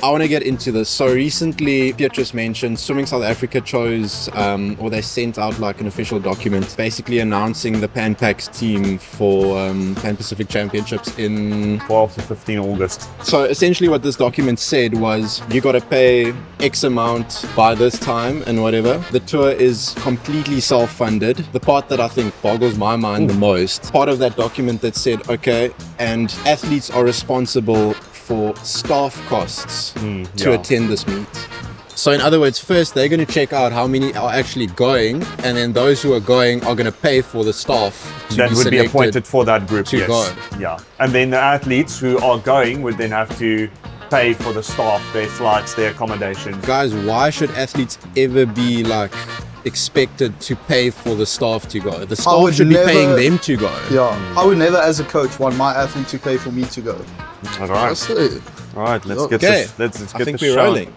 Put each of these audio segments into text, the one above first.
I want to get into this. So recently, Petrus mentioned Swimming South Africa chose, or they sent out like an official document basically announcing the Pan Pacs team for Pan Pacific Championships in 12 to 15 August. So essentially what this document said was you got to pay X amount by this time and whatever. The tour is completely self-funded. The part that I think boggles my mind the most, part of that document that said, okay, and athletes are responsible for staff costs to attend this meet. So in other words, first they're going to check out how many are actually going, and then those who are going are going to pay for the staff that would be appointed for that group to go. Yeah, and then the athletes who are going would then have to pay for the staff, their flights, their accommodation. Guys, why should athletes ever be like expected to pay for the staff to go? The staff should be paying them to go. Yeah, I would never as a coach want my athlete to pay for me to go. All right. That's it. All right, let's get Okay. this. Let's I get think the we're show. rolling.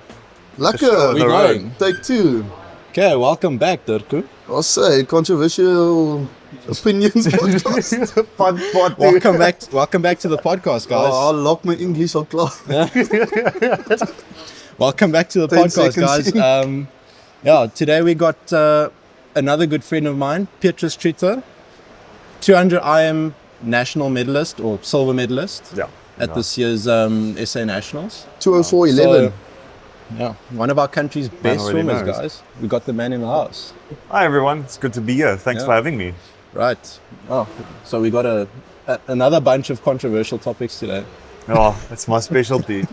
Lekker. We're going. Take two. Okay, welcome back, Dirku. I'll say controversial opinions podcast. Welcome back to the podcast, guys. I'll lock my English on class. Welcome back to the 10 podcast, seconds. guys. Today we got another good friend of mine, Petrus Truter, 200 IM national medalist or silver medalist at this year's SA Nationals. 204.11. Yeah, one of our country's best already swimmers, knows. guys. We got the man in the house. Hi everyone, it's good to be here. Thanks for having me. Right. Oh, so we got another bunch of controversial topics today. Oh, that's my specialty.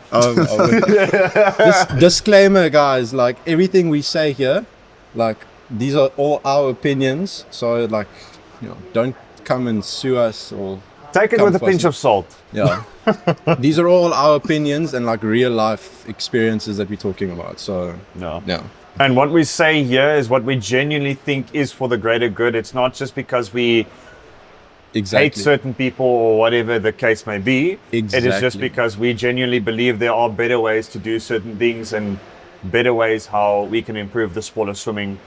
Disclaimer, guys, like everything we say here, like these are all our opinions, so like, don't come and sue us or Take it come with a for us. pinch of salt. Yeah. These are all our opinions and like real life experiences that we're talking about. So No. yeah. And what we say here is what we genuinely think is for the greater good. It's not just because we Exactly. hate certain people or whatever the case may be. It is just Exactly. because we genuinely believe there are better ways to do certain things and better ways how we can improve the sport of swimming.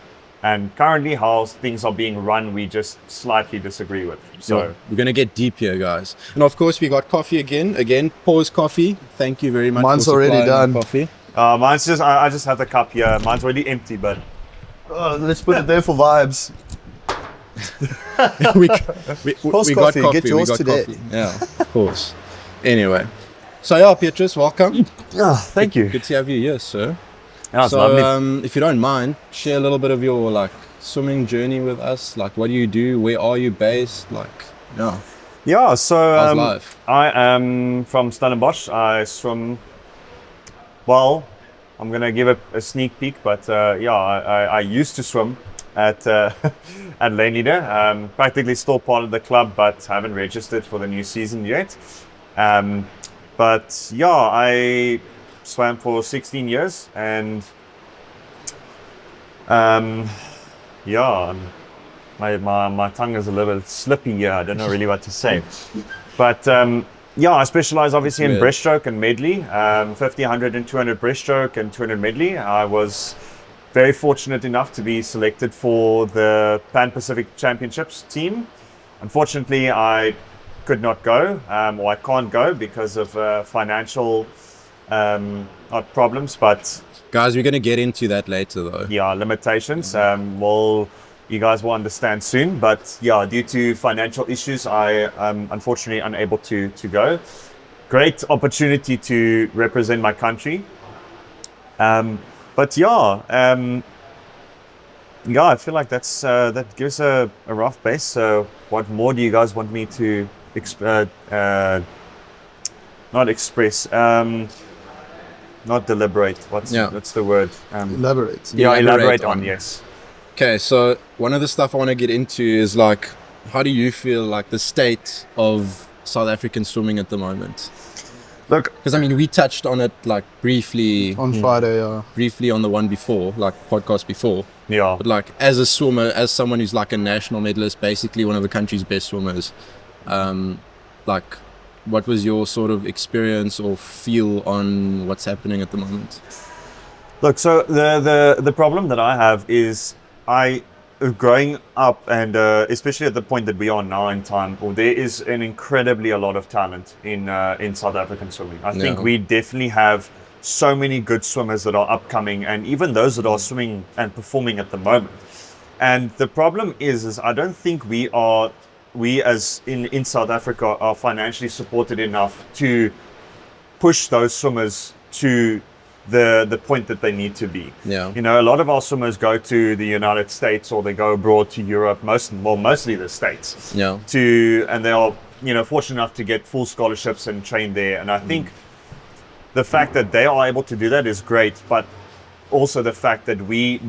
And currently how things are being run, we just slightly disagree with. So we're gonna get deep here, guys. And of course we got coffee again. Again, Pause Coffee. Thank you very much. Mine's for already supplying done. the Coffee. mine's just, I just have the cup here. Mine's already empty, but Let's put it there for vibes. we Pause got Coffee, coffee. get yours we got today. coffee. Yeah, of course. Anyway, so yeah, Petrus, welcome. thank you. Good to have you here, sir. Yeah, it's So, lovely. if you don't mind, share a little bit of your like swimming journey with us. Like, what do you do? Where are you based? Like, yeah, Yeah, so how's life? I am from Stellenbosch. I swim. Well, I'm gonna give it a sneak peek, but I used to swim at at Lane Leader. Practically still part of the club, but haven't registered for the new season yet. But yeah, I swam for 16 years, and my tongue is a little bit slippy here. I don't know really what to say. But I specialize obviously in Weird. breaststroke and medley, 50, 100 and 200 breaststroke and 200 medley. I was very fortunate enough to be selected for the Pan Pacific Championships team. Unfortunately, I could not go, or I can't go because of financial not problems, but Guys, we're gonna get into that later, though. limitations. You guys will understand soon, but due to financial issues, I am unfortunately unable to go. Great opportunity to represent my country. I feel like that gives a rough base. So what more do you guys want me to not express? Not deliberate. What's the word? Elaborate. Elaborate on, yes. Okay, so one of the stuff I want to get into is like, how do you feel like the state of South African swimming at the moment? Look, Because I mean, we touched on it like briefly On Friday, on the one before, like podcast before. yeah. But like as a swimmer, as someone who's like a national medalist, basically one of the country's best swimmers, like what was your sort of experience or feel on what's happening at the moment? Look, so the problem that I have is growing up, and especially at the point that we are now in time, there is an incredibly a lot of talent in South African swimming. I think we definitely have so many good swimmers that are upcoming, and even those that are swimming and performing at the moment. And the problem is I don't think we as in South Africa are financially supported enough to push those swimmers to the point that they need to be. Yeah. You know, a lot of our swimmers go to the United States, or they go abroad to Europe, mostly the States. Yeah. And they are, you know, fortunate enough to get full scholarships and train there. And I think the fact that they are able to do that is great, but also the fact that we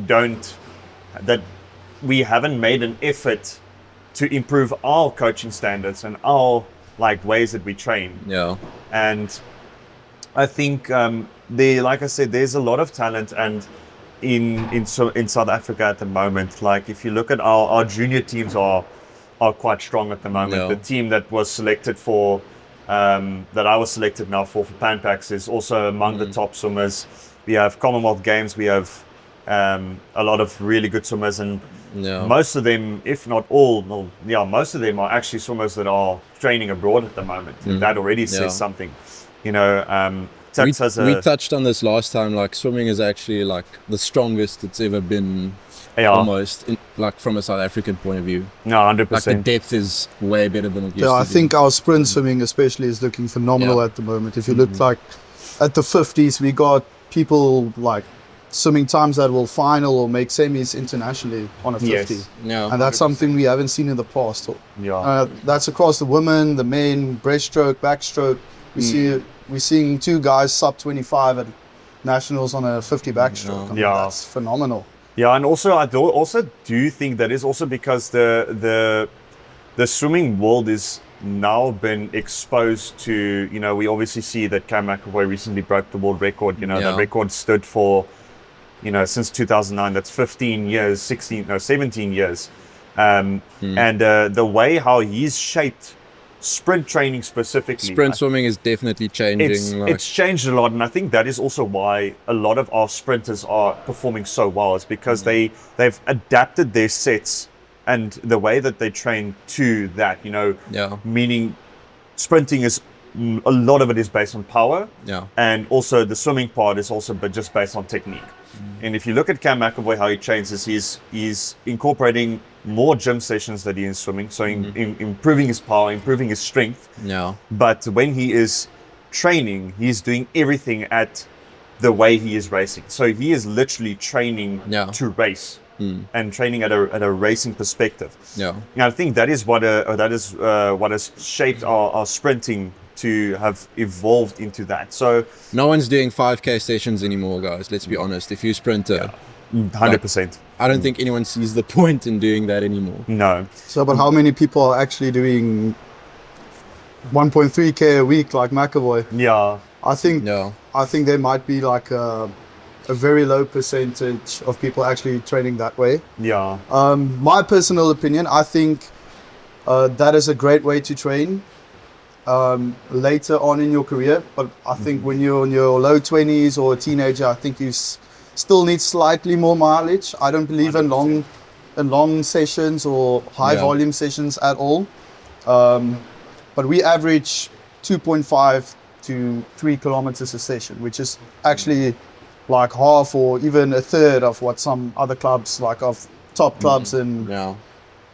haven't made an effort to improve our coaching standards and our ways that we train. Yeah. And I think like I said, there's a lot of talent, and in South Africa at the moment, like if you look at our junior teams are quite strong at the moment. Yeah. The team that was selected for that I was selected now for Pan Pacs is also among the top swimmers. We have Commonwealth Games, we have a lot of really good swimmers, and most of them, if not all, most of them are actually swimmers that are training abroad at the moment. That already says something. You know, we touched on this last time, like swimming is actually like the strongest it's ever been, almost, from a South African point of view. No, 100%. Like the depth is way better than it used to be. I think our sprint swimming especially is looking phenomenal at the moment. If you look like at the 50s, we got people like swimming times that will final or make semis internationally on a 50. Yes. Yeah. And that's 100%. Something we haven't seen in the past. That's across the women, the men, breaststroke, backstroke. We're seeing two guys sub 25 at nationals on a 50 backstroke. I mean, that's phenomenal. Yeah, and also I do think that is also because the swimming world is now been exposed to, you know, we obviously see that Cam McAvoy recently broke the world record. You know, that record stood for, you know, since 2009, that's 17 years. And the way how he's shaped sprint training specifically. Sprint swimming is definitely changing. It's changed a lot, and I think that is also why a lot of our sprinters are performing so well, is because they've adapted their sets and the way that they train to that, you know, meaning sprinting is, a lot of it is based on power, and also the swimming part is also just based on technique. And if you look at Cam McAvoy, how he trains is he's incorporating more gym sessions that he is swimming, so improving his power, improving his strength. But when he is training, he's doing everything at the way he is racing. So he is literally training to race and training at a racing perspective. And I think that is what has shaped our sprinting to have evolved into that. So no one's doing 5K sessions anymore, guys. Let's be honest. If you're a sprinter, 100%. I don't think anyone sees the point in doing that anymore. No. So, but how many people are actually doing 1.3K a week like McAvoy? Yeah. I think there might be like a very low percentage of people actually training that way. Yeah. My personal opinion, I think that is a great way to train later on in your career. But I think when you're in your low 20s or a teenager, I think you still need slightly more mileage. I don't believe in long sessions or high volume sessions at all. But we average 2.5 to 3 kilometers a session, which is actually like half or even a third of what some other clubs, like of top clubs in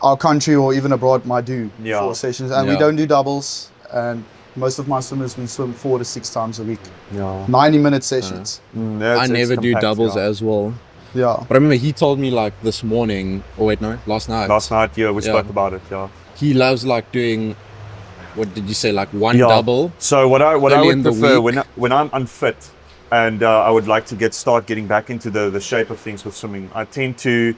our country or even abroad, might do for sessions. And we don't do doubles. And most of my swimmers, we swim 4 to 6 times a week. 90-minute sessions. I never do doubles as well. Yeah. But I remember he told me like this morning, last night. Last night, we spoke about it, He loves like doing, what did you say, like one double? So what I would prefer when I'm unfit and I would like to start getting back into the shape of things with swimming, I tend to,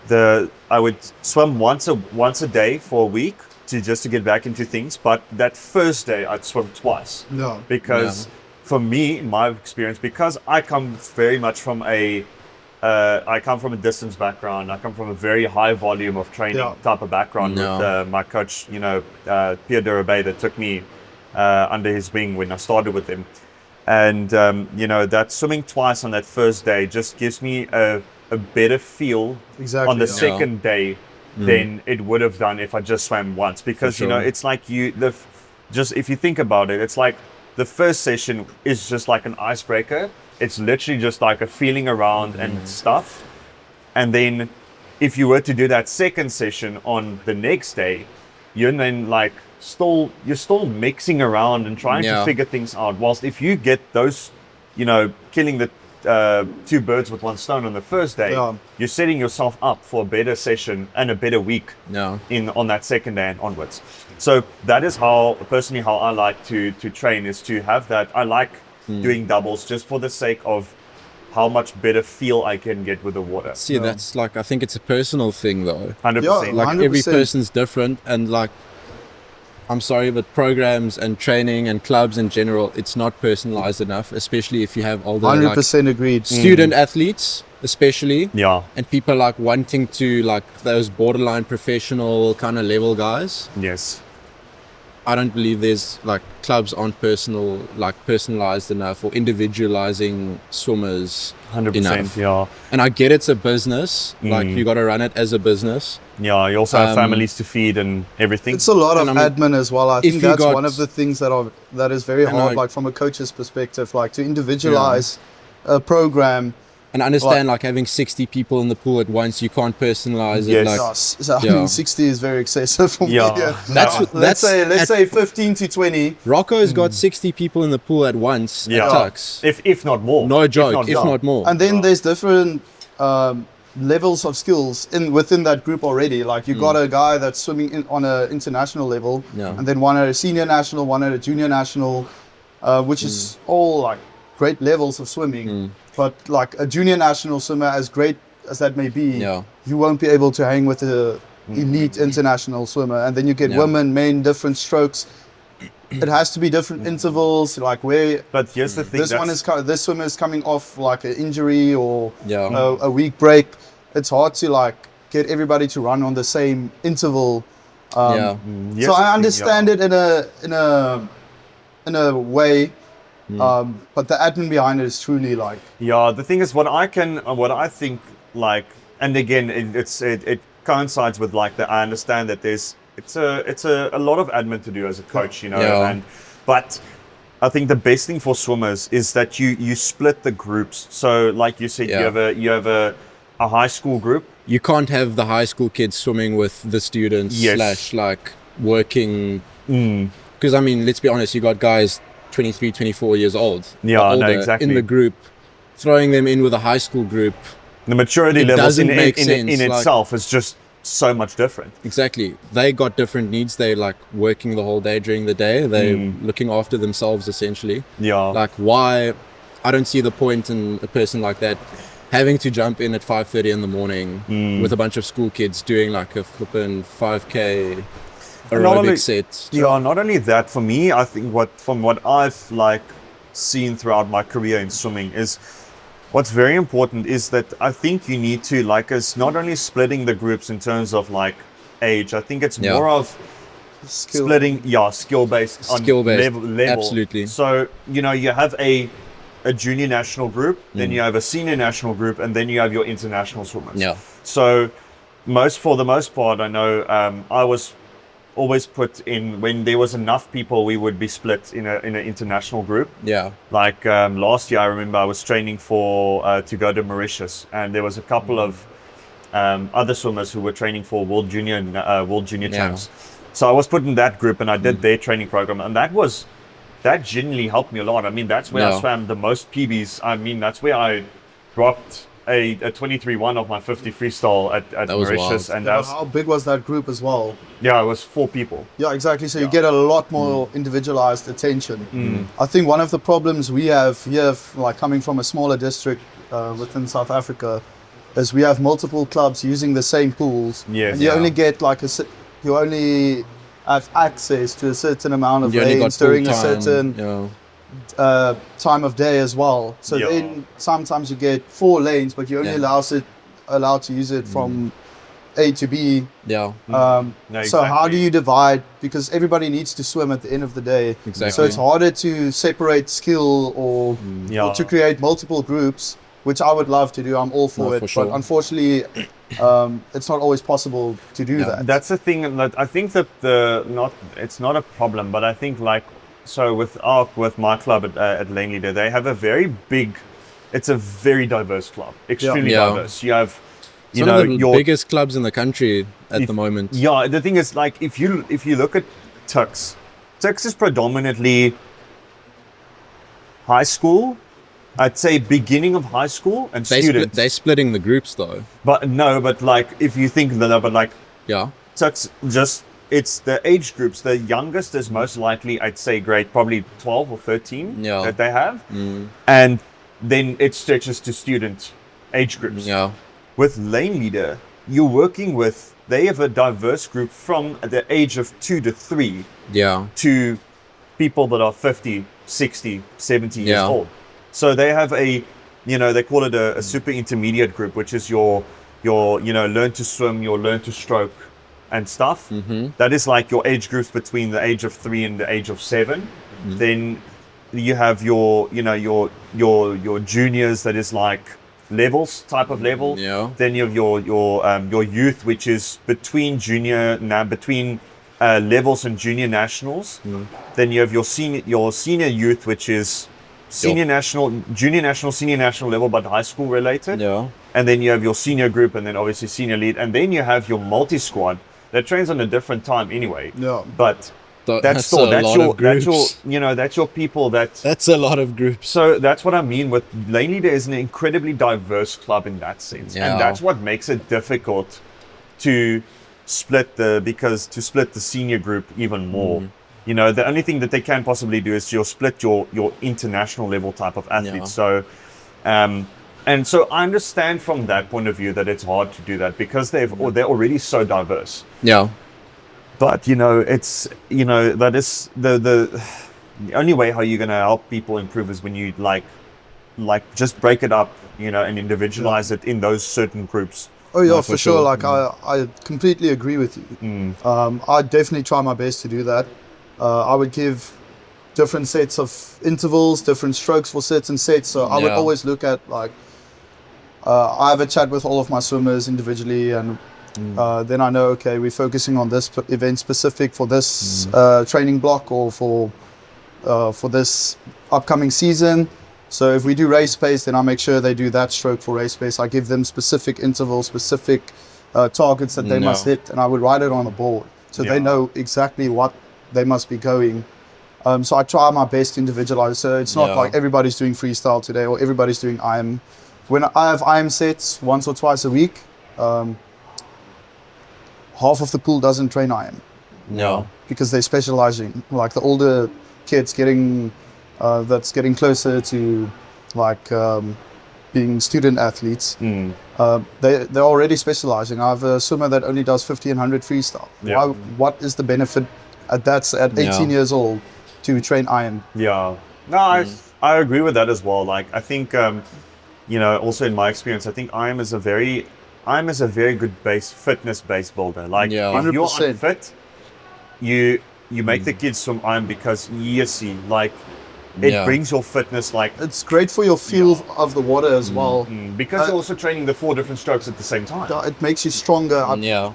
I would swim once a day for a week, just to get back into things, but that first day I'd swim twice. Because for me, in my experience, because I come very much from a distance background. I come from a very high volume of training type of background with my coach, Pierre Durabay, that took me under his wing when I started with him. And that swimming twice on that first day just gives me a better feel on the second day than it would have done if I just swam once, because it's like if you think about it, it's like the first session is just like an icebreaker. It's literally just like a feeling around and stuff. And then if you were to do that second session on the next day, you're then like you're still mixing around and trying to figure things out. Whilst if you get those, killing the two birds with one stone on the first day, you're setting yourself up for a better session and a better week on that second day and onwards. So that is how I like to train, is to have that. I like doing doubles just for the sake of how much better feel I can get with the water. See, that's like, I think it's a personal thing though. 100%. Like 100%. every person's different, and like, I'm sorry, but programs and training and clubs in general, it's not personalized enough, especially if you have all the 100% agreed. Student athletes, especially. Yeah. And people like wanting to, like, those borderline professional kind of level guys. Yes. I don't believe there's like clubs aren't personalized enough or individualizing swimmers 100%. enough. Yeah. And I get it's a business, like you got to run it as a business. Yeah. You also have families to feed and everything. It's a lot of admin as well. I think that's one of the things that is very hard, like from a coach's perspective, like to individualize a program. And I understand, like having 60 people in the pool at once, you can't personalize it. Like, I mean, 60 is very excessive for me. Let's say 15 to 20. Rocco's got 60 people in the pool at once at Tux. If not more. No joke, if not more. And then there's different levels of skills within that group already. Like you got a guy that's swimming on an international level, and then one at a senior national, one at a junior national, which is all like great levels of swimming. But like a junior national swimmer, as great as that may be, you won't be able to hang with the elite international swimmer. And then you get women, men, different strokes. It has to be different intervals, like where. But here's the thing: this swimmer is coming off like an injury or a week break. It's hard to like get everybody to run on the same interval. So I understand it in a way. But the admin behind it is truly like. Yeah, the thing is, what I think, like, and again, it coincides with like I understand that it's a lot of admin to do as a coach, but I think the best thing for swimmers is that you split the groups. So like you said, you have a high school group. You can't have the high school kids swimming with the students / like working. Because I mean, let's be honest, you got guys 23, 24 years old. Exactly. In the group, throwing them in with a high school group. The maturity levels in sense. Itself is just so much different. Exactly. They got different needs. They like working the whole day during the day. They're looking after themselves essentially. Yeah. Like why? I don't see the point in a person like that having to jump in at 5:30 in the morning with a bunch of school kids doing like a flippin' 5K aerobic set. Yeah, not only that, for me, I think from what I've like seen throughout my career in swimming is what's very important is that I think you need to like us not only splitting the groups in terms of like age. I think it's more of splitting skill-based level. Absolutely. So you have a junior national group, then you have a senior national group, and then you have your international swimmers. So for the most part, I know I was always put in when there was enough people, we would be split in an international group. Like last year, I remember I was training to go to Mauritius, and there was a couple of other swimmers who were training for World Junior champs. So I was put in that group, and I did their training program, and that genuinely helped me a lot. I mean, that's where I swam the most PBs. I mean, that's where I dropped a 23-1 of my 50 freestyle at Mauritius. And how big was that group as well? Yeah, it was 4 people. Yeah, exactly. So you get a lot more individualized attention. I think one of the problems we have here, like coming from a smaller district within South Africa, is we have multiple clubs using the same pools. And you only get like you only have access to a certain amount of lanes during a certain time of day as well. So then sometimes you get 4 lanes, but you're only allowed to use it from A to B. So how do you divide? Because everybody needs to swim at the end of the day. So it's harder to separate skill or to create multiple groups, which I would love to do. I'm all for it. But unfortunately, it's not always possible to do that. That's the thing. That I think that it's not a problem, but I think like so with my club at Lane Leader, they have a very big. It's a very diverse club, extremely Yeah. diverse. You have, It's one of the biggest clubs in the country at the moment. Yeah, the thing is, like, if you look at Tux is predominantly high school. I'd say beginning of high school and students. They're splitting the groups though. But like if you think that, but like Yeah. Tux it's the age groups. The youngest is most likely, I'd say, grade probably 12 or 13 Yeah. that they have, and then it stretches to student age groups. Yeah. With Lane Leader, they have a diverse group from the age of 2 to 3 Yeah. to people that are 50, 60, 70 years Yeah. old. So they have they call it a super intermediate group, which is your learn to swim, your learn to stroke and stuff. That is like your age groups between the age of 3 and the age of 7. Then you have your juniors, that is like levels, type of level. Yeah. Then you have your youth, which is between levels and junior nationals. Then you have your senior youth, which is junior national, senior national level, but high school related. Yeah. And then you have your senior group, and then obviously senior lead, and then you have your multi squad that trains on a different time anyway. Yeah. But that's your people That's a lot of groups. So that's what I mean with Lane Leader is an incredibly diverse club in that sense. Yeah. And that's what makes it difficult to split the senior group even more. The only thing that they can possibly do is split your international level type of athletes. Yeah. So and so I understand from that point of view that it's hard to do that because they're already so diverse. Yeah. But it's that is the only way how you're gonna help people improve is when you like just break it up, and individualize it in those certain groups. Oh yeah, No, for sure. Like I completely agree with you. I definitely try my best to do that. I would give different sets of intervals, different strokes for certain sets. So I would always look at I have a chat with all of my swimmers individually, and then I know, okay, we're focusing on this event specific for this training block or for this upcoming season. So if we do race pace, then I make sure they do that stroke for race pace. I give them specific intervals, specific targets that they must hit, and I would write it on a board so they know exactly what they must be going. So I try my best to individualize. So it's not like everybody's doing freestyle today or everybody's doing IM. When I have IM sets once or twice a week, half of the pool doesn't train IM. No. Because they're specializing. Like the older kids that's getting closer to being student athletes, they're already specializing. I have a swimmer that only does 50 and 100 freestyle. Yeah. What is the benefit at 18 years old to train IM? Yeah. No, I agree with that as well. Like I think also in my experience, I think IM is a very good fitness based builder. Like if 100%. you're unfit, you make the kids swim IM because it brings your fitness It's great for your feel of the water as well. Because you're also training the 4 different strokes at the same time. It makes you stronger. Yeah.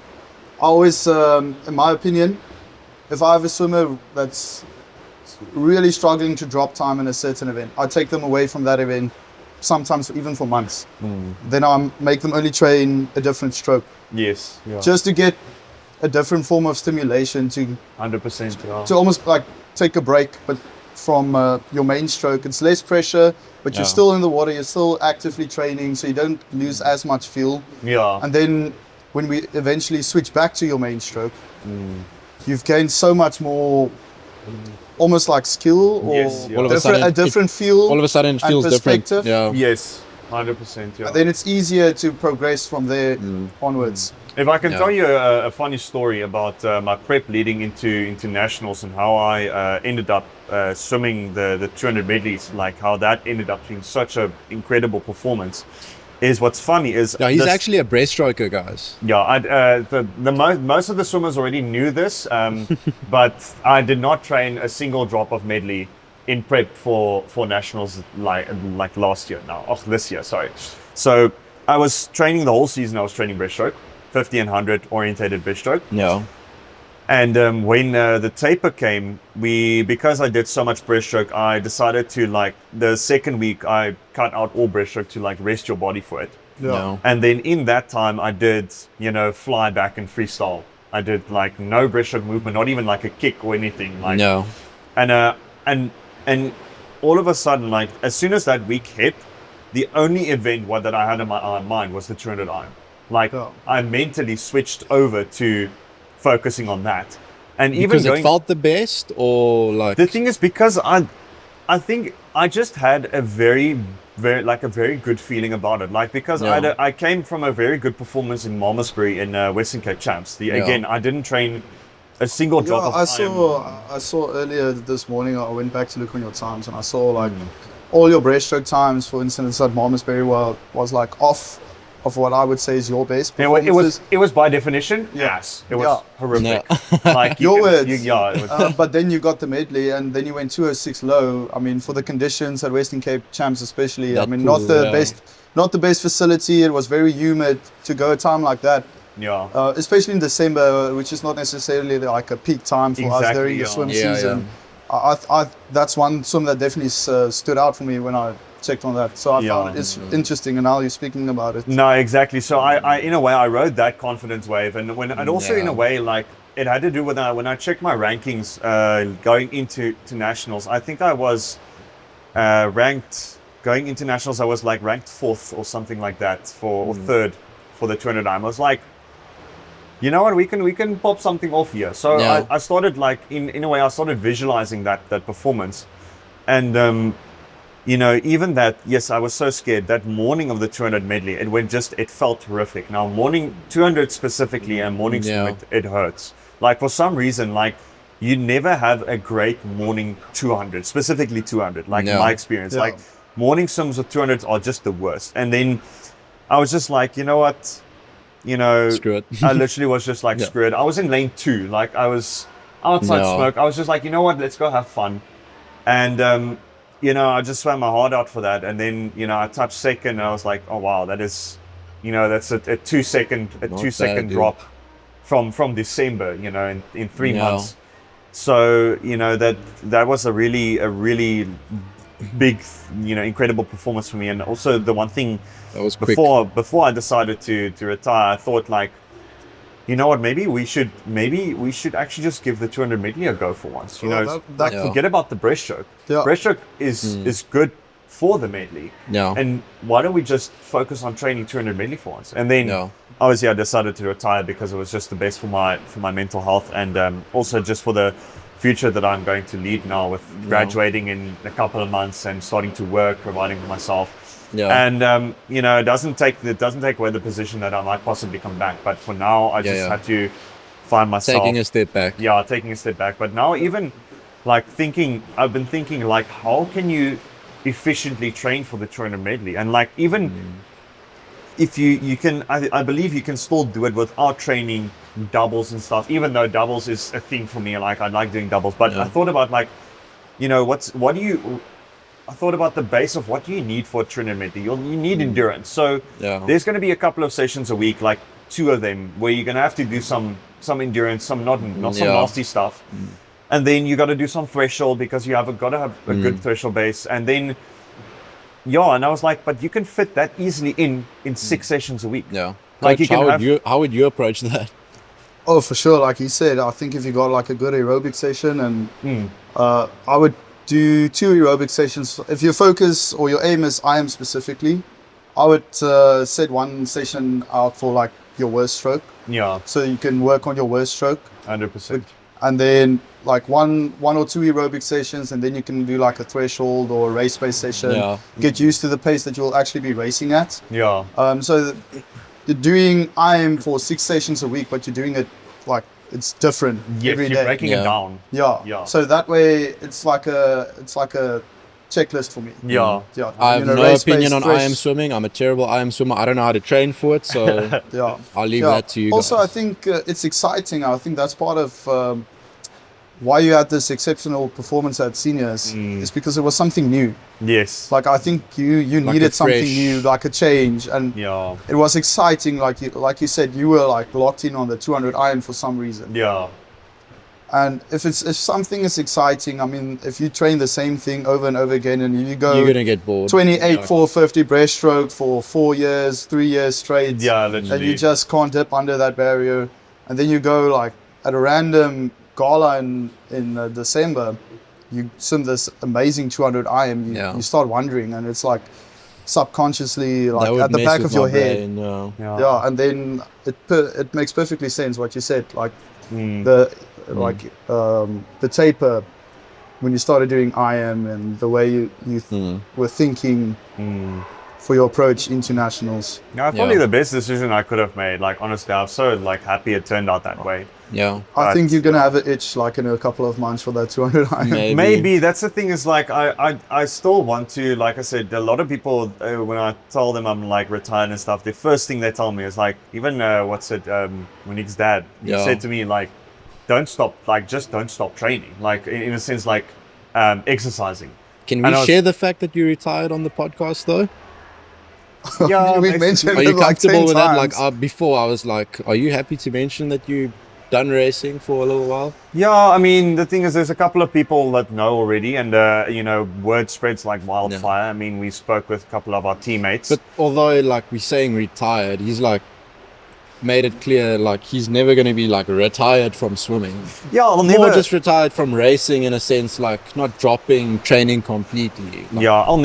I always, in my opinion, if I have a swimmer that's really struggling to drop time in a certain event, I take them away from that event, sometimes even for months. Then I make them only train a different stroke. Yes. Yeah. Just to get a different form of stimulation to 100%. Yeah. to almost like take a break, but from your main stroke. It's less pressure, but you're still in the water, you're still actively training, so you don't lose as much fuel. Yeah. And then when we eventually switch back to your main stroke, you've gained so much more, almost like skill or All of a sudden, a different feel. All of a sudden it feels different. perspective. Yeah. Yes. 100%. Yeah. And then it's easier to progress from there onwards. If I can tell you a funny story about my prep leading into nationals and how I ended up swimming the 200 medleys, like how that ended up being such an incredible performance, is what's funny is he's actually a breaststroker, guys. Yeah, most of the swimmers already knew this, but I did not train a single drop of medley in prep for nationals like last year. This year, sorry. So I was training the whole season. I was training breaststroke, 50 and 100 orientated breaststroke. Yeah. And when the taper came, because I did so much breaststroke, I decided to like the second week I cut out all breaststroke to like rest your body for it. No. And then in that time I did, fly back and freestyle. I did like no breaststroke movement, not even like a kick or anything. Like No. And all of a sudden, like as soon as that week hit, the only event that I had in my mind was the 200 iron. Like I mentally switched over to focusing on that. And even because it felt the best, or like the thing is, because I think I just had a very good feeling about it. Like because I came from a very good performance in Malmesbury in Western Cape Champs. Again, I didn't train a single drop of I saw earlier this morning, I went back to look on your times, and I saw like all your breaststroke times, for instance, at Malmesbury was like off of what I would say is your best performances. It was by definition, yes. It was horrific. Like your words. Yeah. But then you got the medley, and then you went 206 low. I mean, for the conditions at Western Cape Champs especially, not the best facility. It was very humid to go a time like that. Yeah. Especially in December, which is not necessarily like a peak time for us during the swim season. I that's one swim that definitely stood out for me when I checked on that. So I found it's interesting, and now you're speaking about it. No, exactly. So I in a way I rode that confidence wave, and also in a way like it had to do with when I checked my rankings going into nationals. I think I was ranked going into nationals. I was like ranked 4th or something like that or 3rd for the 200 I was like, you know what, we can pop something off here. So I started like in a way I started visualizing that performance, and even that, yes, I was so scared. That morning of the 200 medley, it felt horrific. Now, morning 200 specifically and morning swim, it hurts. Like for some reason, like you never have a great morning 200, specifically 200, like in my experience. Like morning swims with 200s are just the worst. And then I was just like, you know what? Screw it. I literally was just like, screw it. I was in lane 2. Like I was outside smoke. I was just like, you know what? Let's go have fun. And, I just swam my heart out for that. And then, I touched second, and I was like, oh, wow, that is, that's a 2-second drop from December, in 3 months. So, that was a really big, incredidill performance for me. And also the one thing that was before I decided to retire, I thought like, you know what, maybe we should actually just give the 200 medley a go for once. Forget about the breaststroke. Breaststroke is good for the medley. And why don't we just focus on training 200 medley for once? And then obviously I decided to retire because it was just the best for my mental health, and also just for the future that I'm going to lead now with graduating in a couple of months and starting to work, providing for myself. And it doesn't take away the position that I might possibly come back, but for now I just had to find myself taking a step back. But now even like I've been thinking like, how can you efficiently train for the 200 medley? And like even if you can, I believe you can still do it without training doubles and stuff, even though doubles is a thing for me. Like I like doing doubles, but I thought about like, I thought about the base of what do you need for a 200 medley. You need endurance. So there's going to be a couple of sessions a week, like 2 of them, where you're going to have to do some endurance, some not some nasty stuff. And then you got to do some threshold because you got to have a good threshold base. And then, and I was like, but you can fit that easily in 6 sessions a week. Like how would you approach that? Oh, for sure. Like you said, I think if you got like a good aerobic session, and I would do 2 aerobic sessions. If your focus or your aim is IM specifically, I would set 1 session out for like your worst stroke. So you can work on your worst stroke. 100%. And then like one or 2 aerobic sessions, and then you can do like a threshold or a race-based session. Get used to the pace that you'll actually be racing at. So you're doing IM for 6 sessions a week, but you're doing it like it's different every day. You're breaking it down. So that way it's like a checklist for me. I have no opinion on IM swimming. I'm a terrible IM swimmer. I don't know how to train for it, so I'll leave that to you also guys. I think it's exciting. I think that's part of why you had this exceptional performance at seniors is because it was something new. Like I think you needed something new, like a change, and it was exciting. Like you said, you were like locked in on the 200 iron for some reason. And if something is exciting, I mean, if you train the same thing over and over again and you go, You're gonna get bored. 28 450 breaststroke for 4 years, 3 years straight. Yeah, And literally. you just can't dip under that barrier. And then you go like at a random gala in December, you swim this amazing 200 IM. You start wondering, and it's like subconsciously like That would at the mess back with of your my head. brain, yeah. Yeah, and then it makes perfectly sense what you said. Like the taper when you started doing IM and the way you were thinking for your approach into nationals. Yeah, probably the best decision I could have made. Like honestly, I'm so like happy it turned out that way. Yeah. I think you're gonna have an itch like in a couple of months for that 200 IM. Maybe that's the thing is like I still want to, like I said, a lot of people when I tell them I'm like retired and stuff, the first thing they tell me is like, even Monique's dad, he said to me like, don't stop training, like in a sense like exercising. Can we share the fact that you retired on the podcast though? Yeah, we've mentioned Are it you like comfortable 10 with that? times. Like before I was like, are you happy to mention that you done racing for a little while? Yeah, I mean, the thing is, there's a couple of people that know already, and word spreads like wildfire. I mean, we spoke with a couple of our teammates. But although like we're saying retired, he's like made it clear like he's never going to be like retired from swimming. Yeah, I'll More never just retired from racing in a sense, like not dropping training completely. Like, yeah, I'll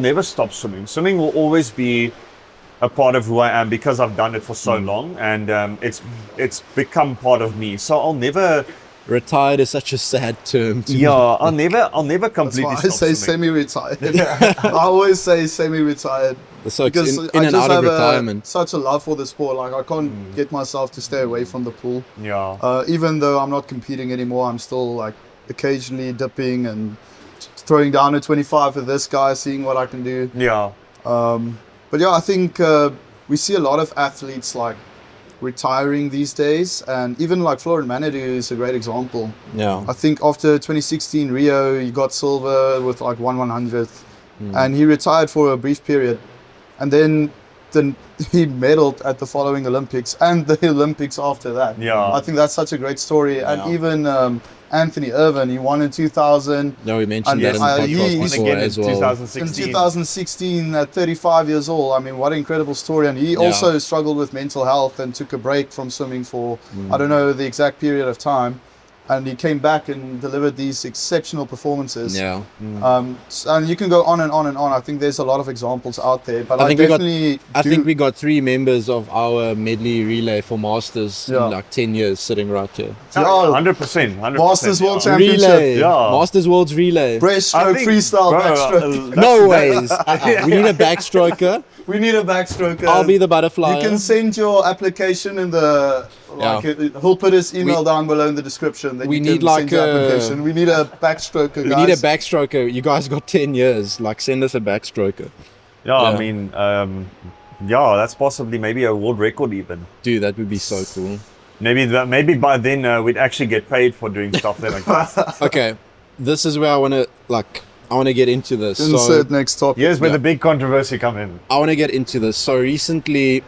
never stop swimming. Swimming will always be a part of who I am because I've done it for so long, and it's become part of me. So I'll never. Retired is such a sad term to me. I'll never completely That's why I stop say swimming. semi-retired. I always say semi-retired. So it's Because in I and just out of have retirement. such a love for the sport. Like I can't get myself to stay away from the pool. Yeah. Even though I'm not competing anymore, I'm still like occasionally dipping and throwing down a 25 for this guy, seeing what I can do. Yeah. But yeah, I think we see a lot of athletes like retiring these days, and even like Florian Manadu is a great example. Yeah. I think after 2016 Rio, he got silver with like 1/100th, and he retired for a brief period, and then he medaled at the following Olympics and the Olympics after that. Yeah. I think that's such a great story. And even Anthony Irvin, he won in 2000. No, we mentioned And that in the podcast he- before again as in well. 2016. In 2016, at 35 years old, I mean, what an incredible story. And he also struggled with mental health and took a break from swimming for, I don't know the exact period of time. And he came back and delivered these exceptional performances. Yeah. And you can go on and on and on. I think there's a lot of examples out there. But I I think we got 3 members of our medley relay for Masters in like 10 years sitting right here. 100%. Masters World yeah. Championship. Relay. Yeah. Masters World's relay. Breaststroke, think, freestyle, bro, backstroke. No ways. We need a backstroker. We need a backstroker. I'll be the butterfly. You can send your application in the. He'll put his email down below in the description. That we you need can like send your application. We need a backstroker. We need a backstroker. You guys got 10 years. Like, send us a backstroker. Yeah, I mean, that's possibly maybe a world record even. Dude, that would be so cool. Maybe by then we'd actually get paid for doing stuff there like that. Okay, this is where I want to get into this. Insert next topic. Here's where the big controversy come in. I want to get into this. So recently,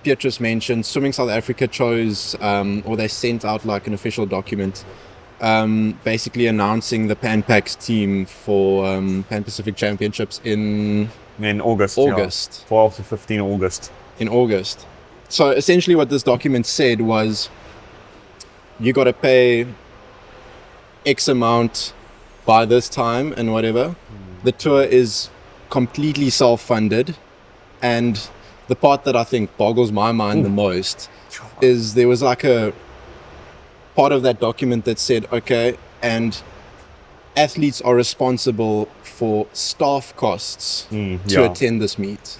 Petrus mentioned Swimming South Africa chose, or they sent out like an official document, basically announcing the Pan Pacs team for Pan Pacific Championships in August. August. Yeah. 12 to 15 August. In August. So essentially what this document said was you got to pay X amount by this time and whatever. The tour is completely self-funded, and the part that I think boggles my mind the most is there was like a part of that document that said, okay, and athletes are responsible for staff costs to attend this meet.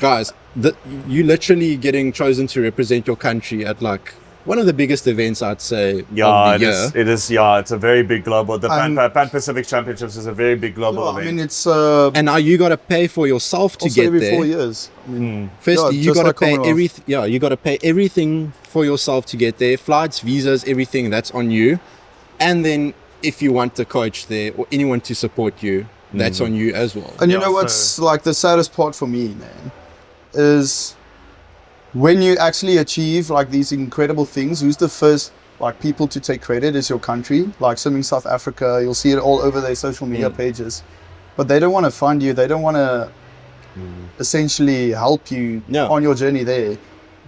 Guys, you literally getting chosen to represent your country at like one of the biggest events, I'd say, of the year. It is. Yeah, it's a very big global. The Pan Pacific Championships is a very big global event. I mean, it's and now you got to pay for yourself to get every there. 4 years. I mean, Firstly, you just got to like pay Commonwealth. everything. Yeah, you got to pay everything for yourself to get there. Flights, visas, everything. That's on you. And then if you want a coach there or anyone to support you, that's on you as well. And you know what's like the saddest part for me, man, is when you actually achieve like these incredible things. Who's the first like people to take credit is your country. Like Swimming South Africa, you'll see it all over their social media pages. But they don't want to fund you. They don't want to essentially help you on your journey there.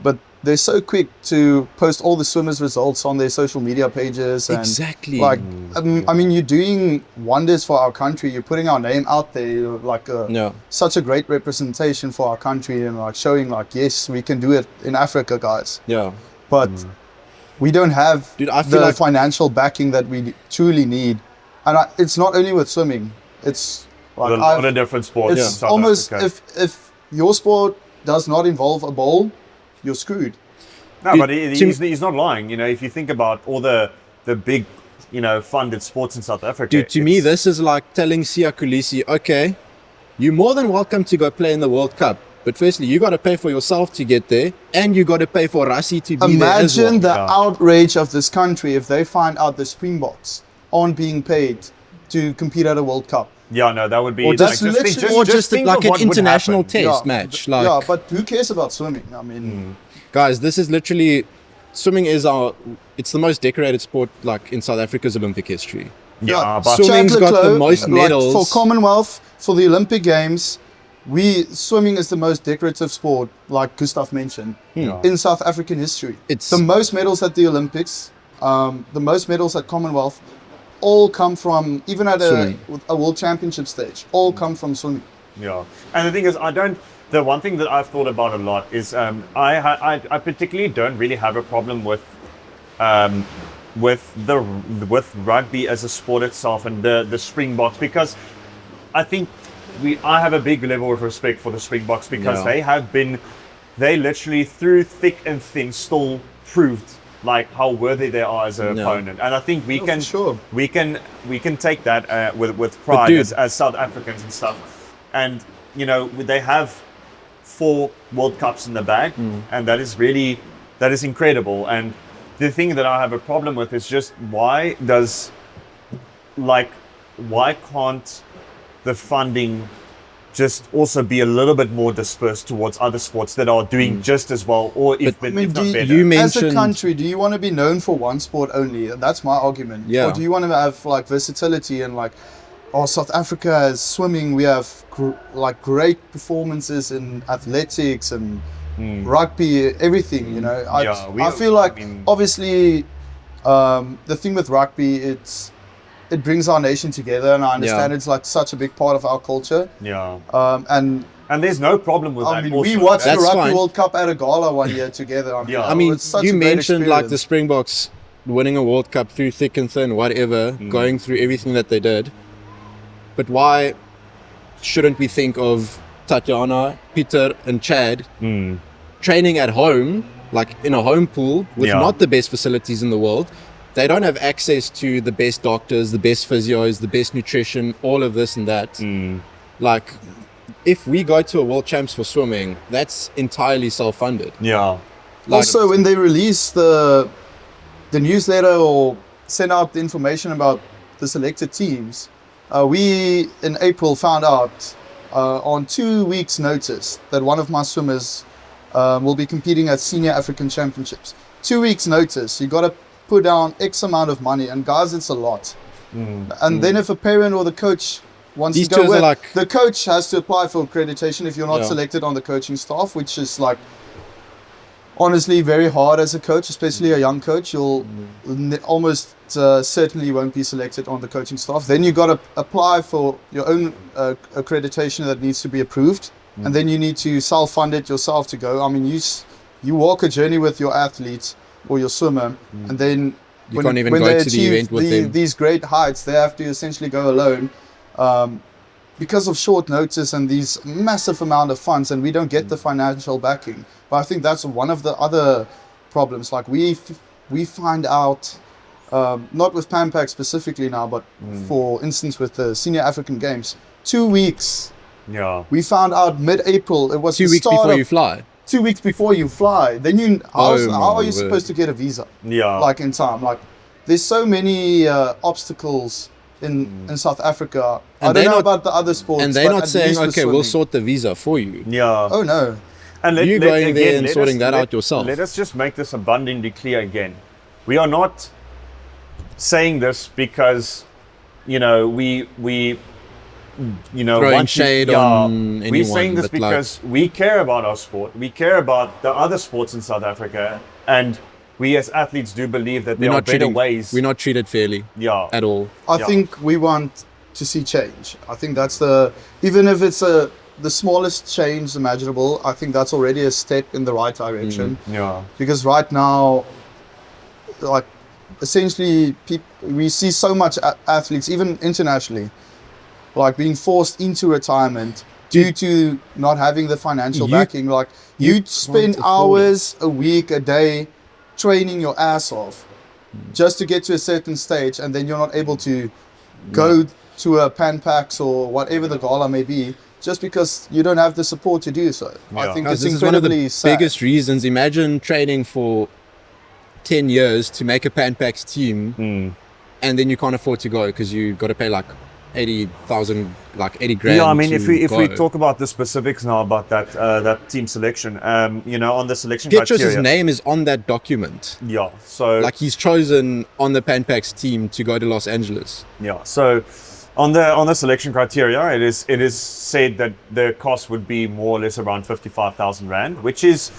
But they're so quick to post all the swimmers' results on their social media pages. And Exactly. Like, I mean, you're doing wonders for our country. You're putting our name out there. You're like such a great representation for our country, and like showing like, yes, we can do it in Africa, guys. Yeah. But we don't have Dude, I feel the like financial backing that we truly need. And it's not only with swimming. It's like a lot of different sports. It's almost if your sport does not involve a bowl, you're screwed. No, but he's not lying. You know, if you think about all the big, you know, funded sports in South Africa. Dude, to me, this is like telling Siya Kolisi, okay, you're more than welcome to go play in the World Cup. But firstly, you got to pay for yourself to get there, and you got to pay for Rassie to be there as well. Imagine the outrage of this country if they find out the Springboks aren't being paid to compete at a World Cup. Yeah, no, that would be... Or just, think like of an what would international happen. test match. Like, yeah, but who cares about swimming? I mean... Guys, this is literally... Swimming is it's the most decorated sport, like, in South Africa's Olympic history. Yeah, but... Swimming's got the most medals. Like, for Commonwealth, for the Olympic Games, swimming is the most decorative sport, like Gustav mentioned, in South African history. It's the most medals at the Olympics, the most medals at Commonwealth, all come from, even at a World Championship stage, all come from swimming. Yeah, and the thing is, the one thing that I've thought about a lot is I particularly don't really have a problem with rugby as a sport itself and the Springboks, because I think I have a big level of respect for the Springboks, because they literally through thick and thin still proved like how worthy they are as an opponent, and I think we can take that with pride as South Africans and stuff. And you know, they have 4 World Cups in the bag, and that is incredible. And the thing that I have a problem with is just why can't the funding just also be a little bit more dispersed towards other sports that are doing just as well, or if not better. You mentioned, as a country, do you want to be known for one sport only? That's my argument. Yeah. Or do you want to have like versatility and like, South Africa has swimming, we have great performances in athletics and rugby, everything, you know. I feel like obviously the thing with rugby, it brings our nation together, and I understand it's like such a big part of our culture. Yeah. And there's no problem with that. I mean, we watched the Rugby World Cup at a gala one year together. I mean, you mentioned like the Springboks winning a World Cup through thick and thin, whatever, going through everything that they did. But why shouldn't we think of Tatiana, Peter, and Chad training at home, like in a home pool with not the best facilities in the world? They don't have access to the best doctors, the best physios, the best nutrition, all of this and that. Like, if we go to a World Champs for swimming, that's entirely self-funded. Yeah. Also, when they release the newsletter or send out the information about the selected teams, we in April found out on 2 weeks' notice that one of my swimmers will be competing at Senior African Championships. 2 weeks' notice, you got to put down X amount of money, and guys, it's a lot. And then if a parent or the coach wants to go with, the coach has to apply for accreditation if you're not selected on the coaching staff, which is like honestly very hard as a coach, especially a young coach. You'll almost certainly won't be selected on the coaching staff. Then you got to apply for your own accreditation that needs to be approved, and then you need to self-fund it yourself to go. I mean, you walk a journey with your athletes or your swimmer, and then when they achieve these great heights, they have to essentially go alone because of short notice and these massive amount of funds, and we don't get the financial backing. But I think that's one of the other problems. Like we find out, not with PAMPAC specifically now, but for instance with the Senior African Games, 2 weeks. Yeah. We found out mid-April. It was 2 weeks before you fly. 2 weeks before you fly, then how are you supposed to get a visa? Yeah, like in time. Like there's so many obstacles in South Africa. And I don't know about the other sports. And they're not saying, okay, we'll sort the visa for you. Yeah. Oh no. And you going there and sorting that out yourself. Let us just make this abundantly clear again. we are not saying this because, we Throwing want shade to, on we're anyone, saying this but, like- because we care about our sport. We care about the other sports in South Africa, and we as athletes do believe that there are better ways. We're not treated fairly. Yeah. At all. I think we want to see change. I think that's even if it's the smallest change imaginable, I think that's already a step in the right direction. Yeah. Because right now, like, essentially, we see so much athletes, even internationally, like being forced into retirement due to not having the financial backing. Like, you spend hours a week, a day, training your ass off just to get to a certain stage, and then you're not able to go to a Pan Pacs or whatever the gala may be, just because you don't have the support to do so. I think Guys, it's this is one of the incredibly sad. biggest reasons. Imagine training for 10 years to make a Pan Pacs team, and then you can't afford to go because you got to pay like 80,000, like 80 grand. Yeah, I mean, to if we go. talk about the specifics now about that team selection, on the selection criteria. Petrus's name is on that document. Yeah, so Like, he's chosen on the Pan Pacs team to go to Los Angeles. yeah, so on the selection criteria, it is said that the cost would be more or less around 55,000 rand, which is,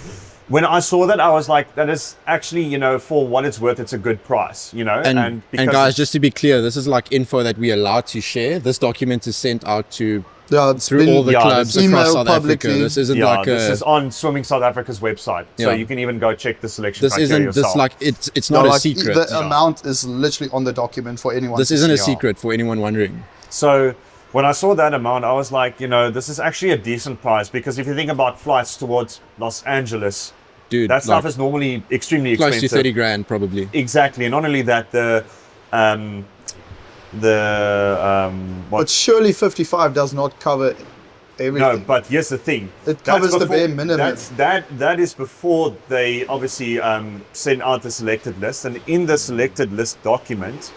when I saw that, I was like, that is actually, for what it's worth, it's a good price, And guys, just to be clear, this is like info that we're allowed to share. This document is sent out to It's through been all the clubs across emailed South publicly. Africa. This isn't like this a. is on Swimming South Africa's website, so Yeah. you can even go check the selection This criteria isn't yourself. this like it's not a Like, secret. The amount is literally on the document for anyone. This to isn't a see. secret for anyone wondering. So when I saw that amount, I was like, this is actually a decent price, because if you think about flights towards Los Angeles, Dude, that stuff like, is normally extremely close expensive. to 30 grand probably. Exactly, and not only that, But surely 55 does not cover everything. No, but here's the thing. It covers the bare minimum. That is before they obviously send out the selected list, and in the selected list document,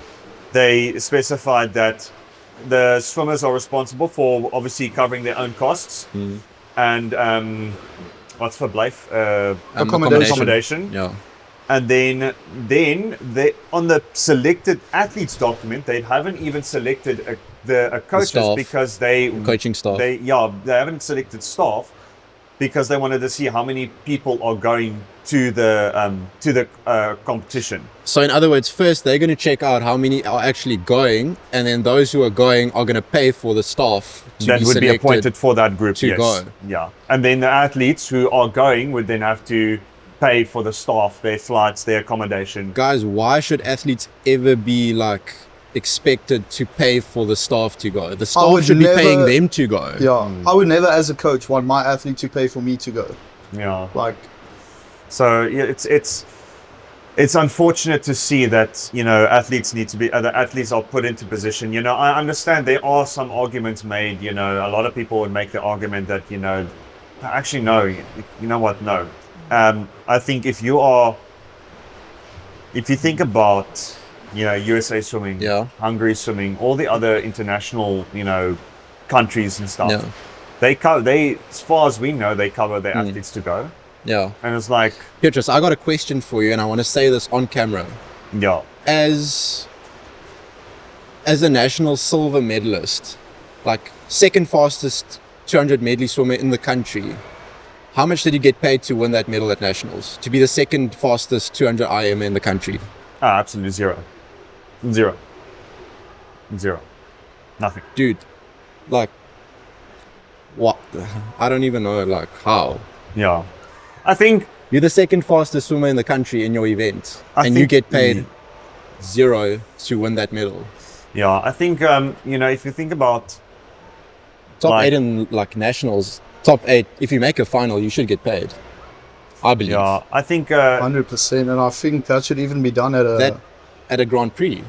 they specified that the swimmers are responsible for obviously covering their own costs, and what's for Blythe? Accommodation. Yeah. And then they, on the selected athletes document, they haven't even selected the coaches staff. because they Coaching staff. They haven't selected staff because they wanted to see how many people are going to the competition. So in other words, first they're going to check out how many are actually going, and then those who are going are going to pay for the staff That would be appointed for that group to yes. go. Yeah, and then the athletes who are going would then have to pay for the staff, their flights, their accommodation. Guys, why should athletes ever be like expected to pay for the staff to go? The staff would should be never- paying them to go. Yeah, I would never, as a coach, want my athlete to pay for me to go. Yeah. Like, So yeah, it's unfortunate to see that athletes need to be the athletes are put into position. I understand there are some arguments made. A lot of people would make the argument that actually no, you know what? No, I think if you think about USA swimming, Yeah. Hungary swimming, all the other international countries and stuff, Yeah. they as far as we know they cover their athletes to go. Yeah. And it's like, Petrus, I got a question for you, and I want to say this on camera. yeah, As a national silver medalist, like second fastest 200 medley swimmer in the country, how much did you get paid to win that medal at nationals? To be the second fastest 200 IM in the country? absolutely zero, nothing. Dude, like, what? I don't even know, like, how? Yeah, I think You're the second fastest swimmer in the country in your event, I and you think- get paid zero to win that medal. I think if you think about Top Like- 8 in like nationals, top 8. If you make a final, you should get paid. I believe I think 100%. And I think that should even be done at a Grand Prix.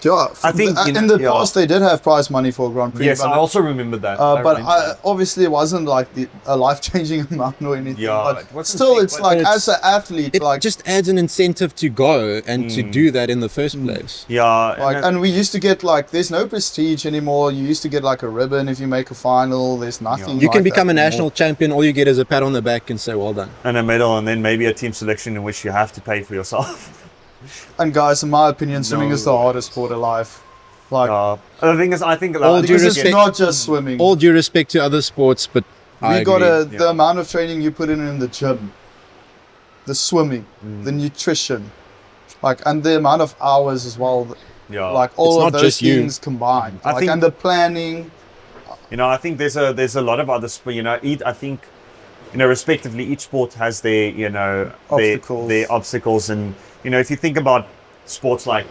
Yeah, I think, in the past they did have prize money for Grand Prix. yes, but I also remember that. obviously it wasn't like a life-changing amount or anything. Yeah, but it wasn't still, big, it's but like it's- as an athlete, It like just adds an incentive to go and to do that in the first place. and we used to get like there's no prestige anymore. You used to get like a ribbon if you make a final. There's nothing. You can like become that a anymore. national champion. All you get is a pat on the back and say, well done. and a medal, and then maybe a team selection in which you have to pay for yourself. And guys, in my opinion, swimming is the hardest sport alive. Like, The thing is, I think All due because it's respect- not just swimming. All due respect to other sports, but I We got agree. the amount of training you put in the gym, the swimming, the nutrition, like, and the amount of hours as well. Like all It's of not those just you. things combined. I Like, think- and the planning. I think there's a lot of other I think respectively each sport has their Obstacles. their obstacles, and if you think about sports like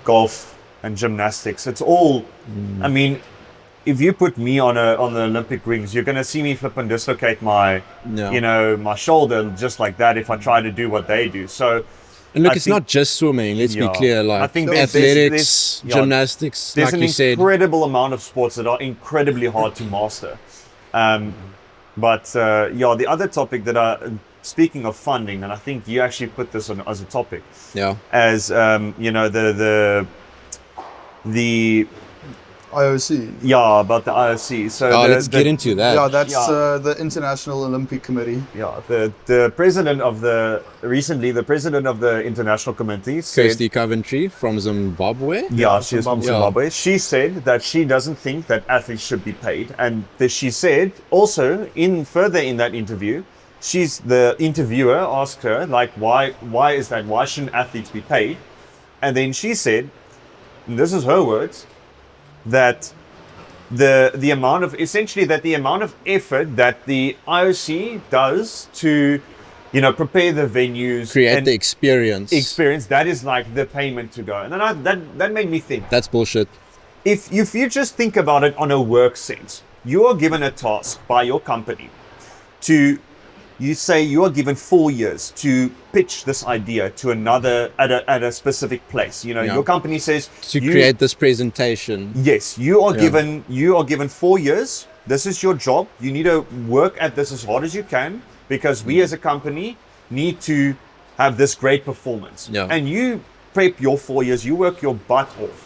golf and gymnastics, it's all I mean, if you put me on the Olympic rings, you're going to see me flip and dislocate my my shoulder just like that if I try to do what they do. So And look, I it's think- not just swimming. Let's be clear. Like I think there's- athletics, there's- gymnastics, there's like an you said. incredible amount of sports that are incredibly hard to master. But the other topic that speaking of funding, and I think you actually put this on as a topic, Yeah. as the IOC. about the IOC. So Let's get into that. Yeah, that's the International Olympic Committee. the president of the president of the international committee said, Kirsty Coventry from Zimbabwe. she's from Zimbabwe. She said that she doesn't think that athletes should be paid, and she said also further in that interview, the interviewer asked her like, why is that? Why shouldn't athletes be paid? And then she said, and this is her words, that the amount of effort that the IOC does to prepare the venues, Create and the experience. that is like the payment to go. And then that made me think, That's bullshit. if you just think about it on a work sense, you are given a task by your company you say you are given 4 years to pitch this idea to another at a specific place. Your company says To create this presentation. yes, you are given 4 years. This is your job. You need to work at this as hard as you can, because we as a company need to have this great performance. Yeah. And you prep your 4 years, you work your butt off,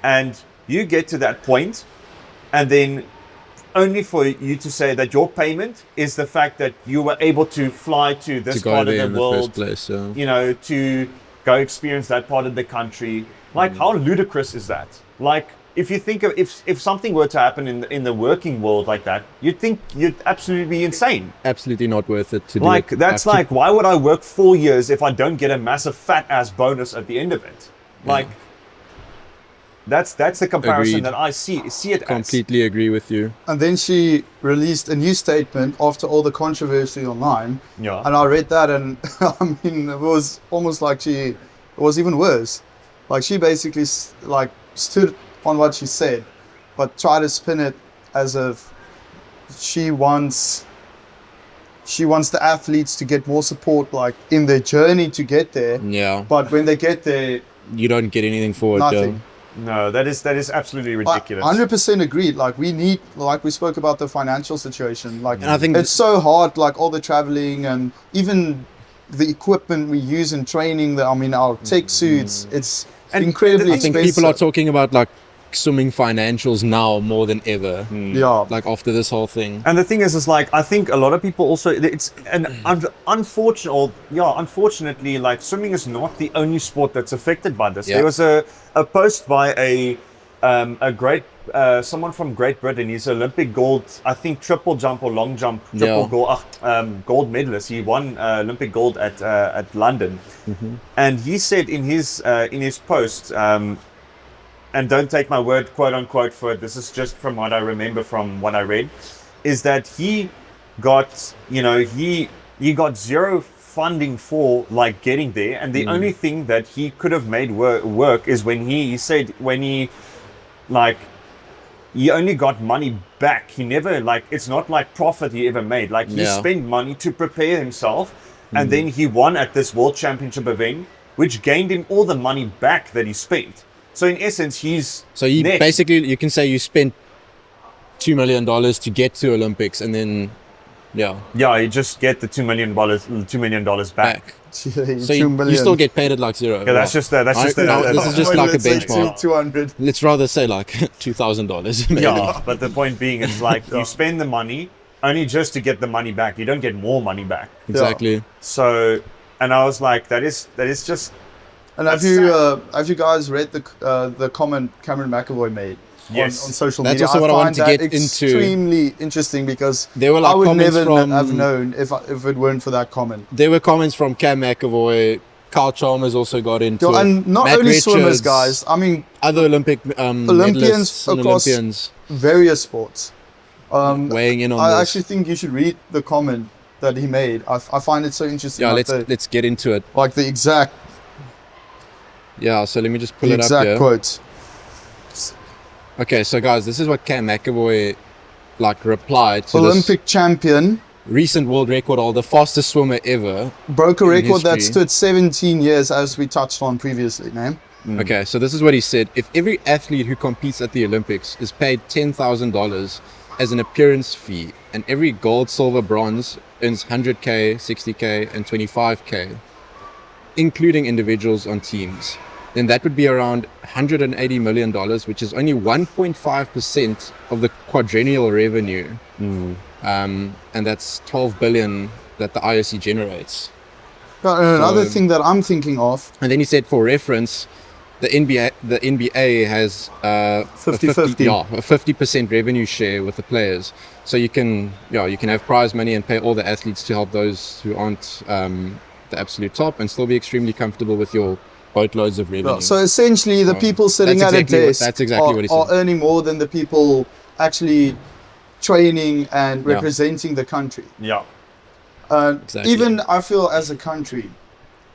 and you get to that point, and then only for you to say that your payment is the fact that you were able to fly to this To go part of there the in world, the first place. Yeah. to go experience that part of the country. Like, how ludicrous is that? Like, if you think of if something were to happen in the working world like that, you'd think you'd absolutely be insane. Absolutely not worth it to do Like, it. that's I've like, why would I work 4 years if I don't get a massive fat ass bonus at the end of it? Like, that's the comparison Agreed. that I see it as. completely agree with you. And then she released a new statement after all the controversy online. Yeah. And I read that, and I mean, it was almost like it was even worse. Like, she basically stood on what she said, but tried to spin it as if she wants the athletes to get more support, like in their journey to get there. Yeah. But when they get there, You don't get anything for it, nothing. Joe. No, that is absolutely ridiculous. 100% agreed. Like, we need, like we spoke about the financial situation. Like, And I think it's so hard, like all the traveling and even the equipment we use in training. Our tech suits. It's And incredibly I think expensive. people are talking about like swimming financials now more than ever. Yeah. Like after this whole thing. And the thing is like, I think a lot of people also, it's unfortunately, like, swimming is not the only sport that's affected by this. Yeah. There was a post by a great someone from Great Britain. He's Olympic gold, I think, triple jump or long jump, gold medalist. He won Olympic gold at London, and he said in his post. And don't take my word, quote unquote, for it. This is just from what I remember from what I read, is that he got, he got zero funding for like getting there, and the only thing that he could have made work is when he said when he only got money back. He never, like, it's not like profit he ever made. Like, he spent money to prepare himself, and then he won at this World Championship event, which gained him all the money back that he spent. So in essence, Basically, you can say you spent $2 million to get to Olympics, and then you just get the $2 million back. So you still get paid at like zero. Yeah, this is just like a benchmark. 200. Let's rather say like $2,000 maybe. Yeah, but the point being, it's like you spend the money only just to get the money back. You don't get more money back. Exactly. So, and I was like, that is just And have you guys read the comment Cameron McAvoy made on social That's media? also what I wanted to find get that into. extremely interesting because There were like I would comments never from, have known if it weren't for that comment. There were comments from Cam McAvoy. Carl Chalmers also got into it. And not Matt only Richards, swimmers, guys. I mean, other Olympic Olympians medalists and across Olympians various sports. weighing in on I this. actually think you should read the comment that he made. I find it so interesting. Yeah, like let's get into it. like the exact So let me just pull it up here. quote. Okay, so guys, this is what Cam McAvoy replied to Olympic champion. this recent world record holder, fastest swimmer ever. Broke a in record that history. stood 17 years, as we touched on previously, man. Okay, so this is what he said. If every athlete who competes at the Olympics is paid $10,000 as an appearance fee, and every gold, silver, bronze earns 100K, 60K, and 25K, including individuals on teams, then that would be around $180 million, which is only 1.5% of the quadrennial revenue. And that's 12 billion that the IOC generates. And another thing that I'm thinking of, And then he said, for reference, the NBA has 50-50. a 50% revenue share with the players. So you can have prize money and pay all the athletes to help those who aren't the absolute top and still be extremely comfortable with your boatloads of revenue. so essentially the people sitting at a desk that's exactly what he are said. earning more than the people actually training and representing the country. Yeah. Exactly. Even I feel as a country,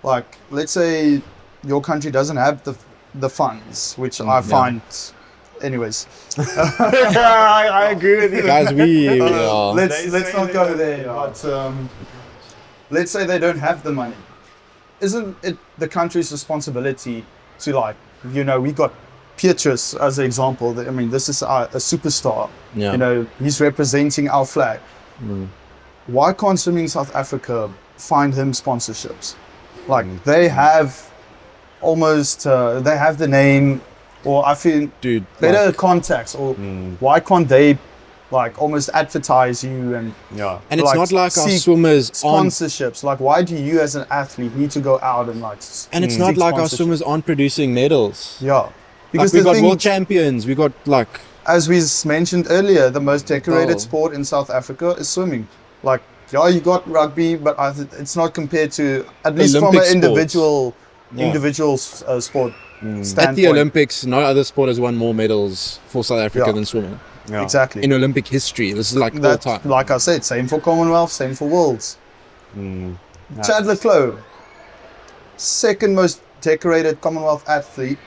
like let's say your country doesn't have the funds, which I find, anyways. I agree with you. Guys, Let's not go there. But let's say they don't have the money. Isn't it the country's responsibility to we got Petrus as an example. I mean, this is a superstar. Yeah. He's representing our flag. Why can't Swimming South Africa find him sponsorships? They have almost, they have the name, or I feel Dude, better contacts, or why can't they almost advertise you and and it's not like our seek swimmers aren't, sponsorships? Why do you as an athlete need to go out and and it's not seek like our sponsorship? swimmers aren't producing medals. Yeah, because we the got thing, world champions, we got as we mentioned earlier, the most decorated Oh. sport in South Africa is swimming. You got rugby, but it's not compared to, at least Olympic from an sports. individual sport standpoint. at the Olympics. No other sport has won more medals for South Africa Yeah. than swimming Exactly. in Olympic history. This is all That's, time. like I said, same for Commonwealth, same for Worlds. Chad Leclos, second most decorated Commonwealth athlete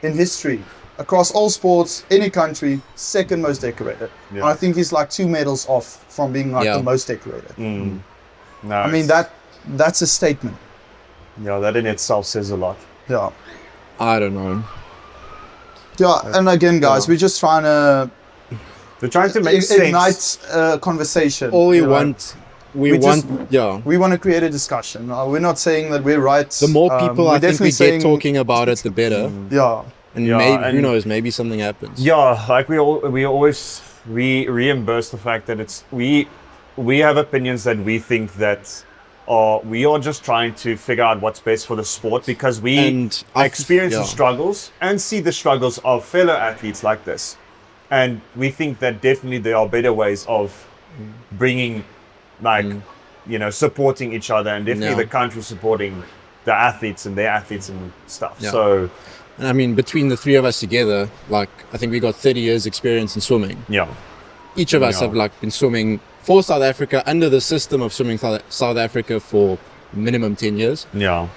in history. Across all sports, any country, second most decorated. Yeah. And I think he's 2 medals off from being the most decorated. I mean, that's a statement. that in itself says a lot. Yeah. I don't know. Yeah, and again, guys, we're just trying to They're trying to make sense. ignite a conversation. All we you know. want, We just- yeah. We want to create a discussion. We're not saying that we're right. The more people we're I think definitely we saying, get talking about it, the better. Yeah. And Yeah, maybe, who and- knows, maybe something happens. Yeah, we always reimburse the fact that we have opinions that we think that we are just trying to figure out what's best for the sport because we And experience the yeah. struggles and see the struggles of fellow athletes like this. And we think that definitely there are better ways of bringing, supporting each other, and definitely Yeah. the country supporting the athletes and their athletes and stuff. Yeah. So, And I mean, between the three of us together, I think we got 30 years experience in swimming. yeah. Each of us Yeah. have been swimming for South Africa under the system of swimming South Africa for minimum 10 years. Yeah.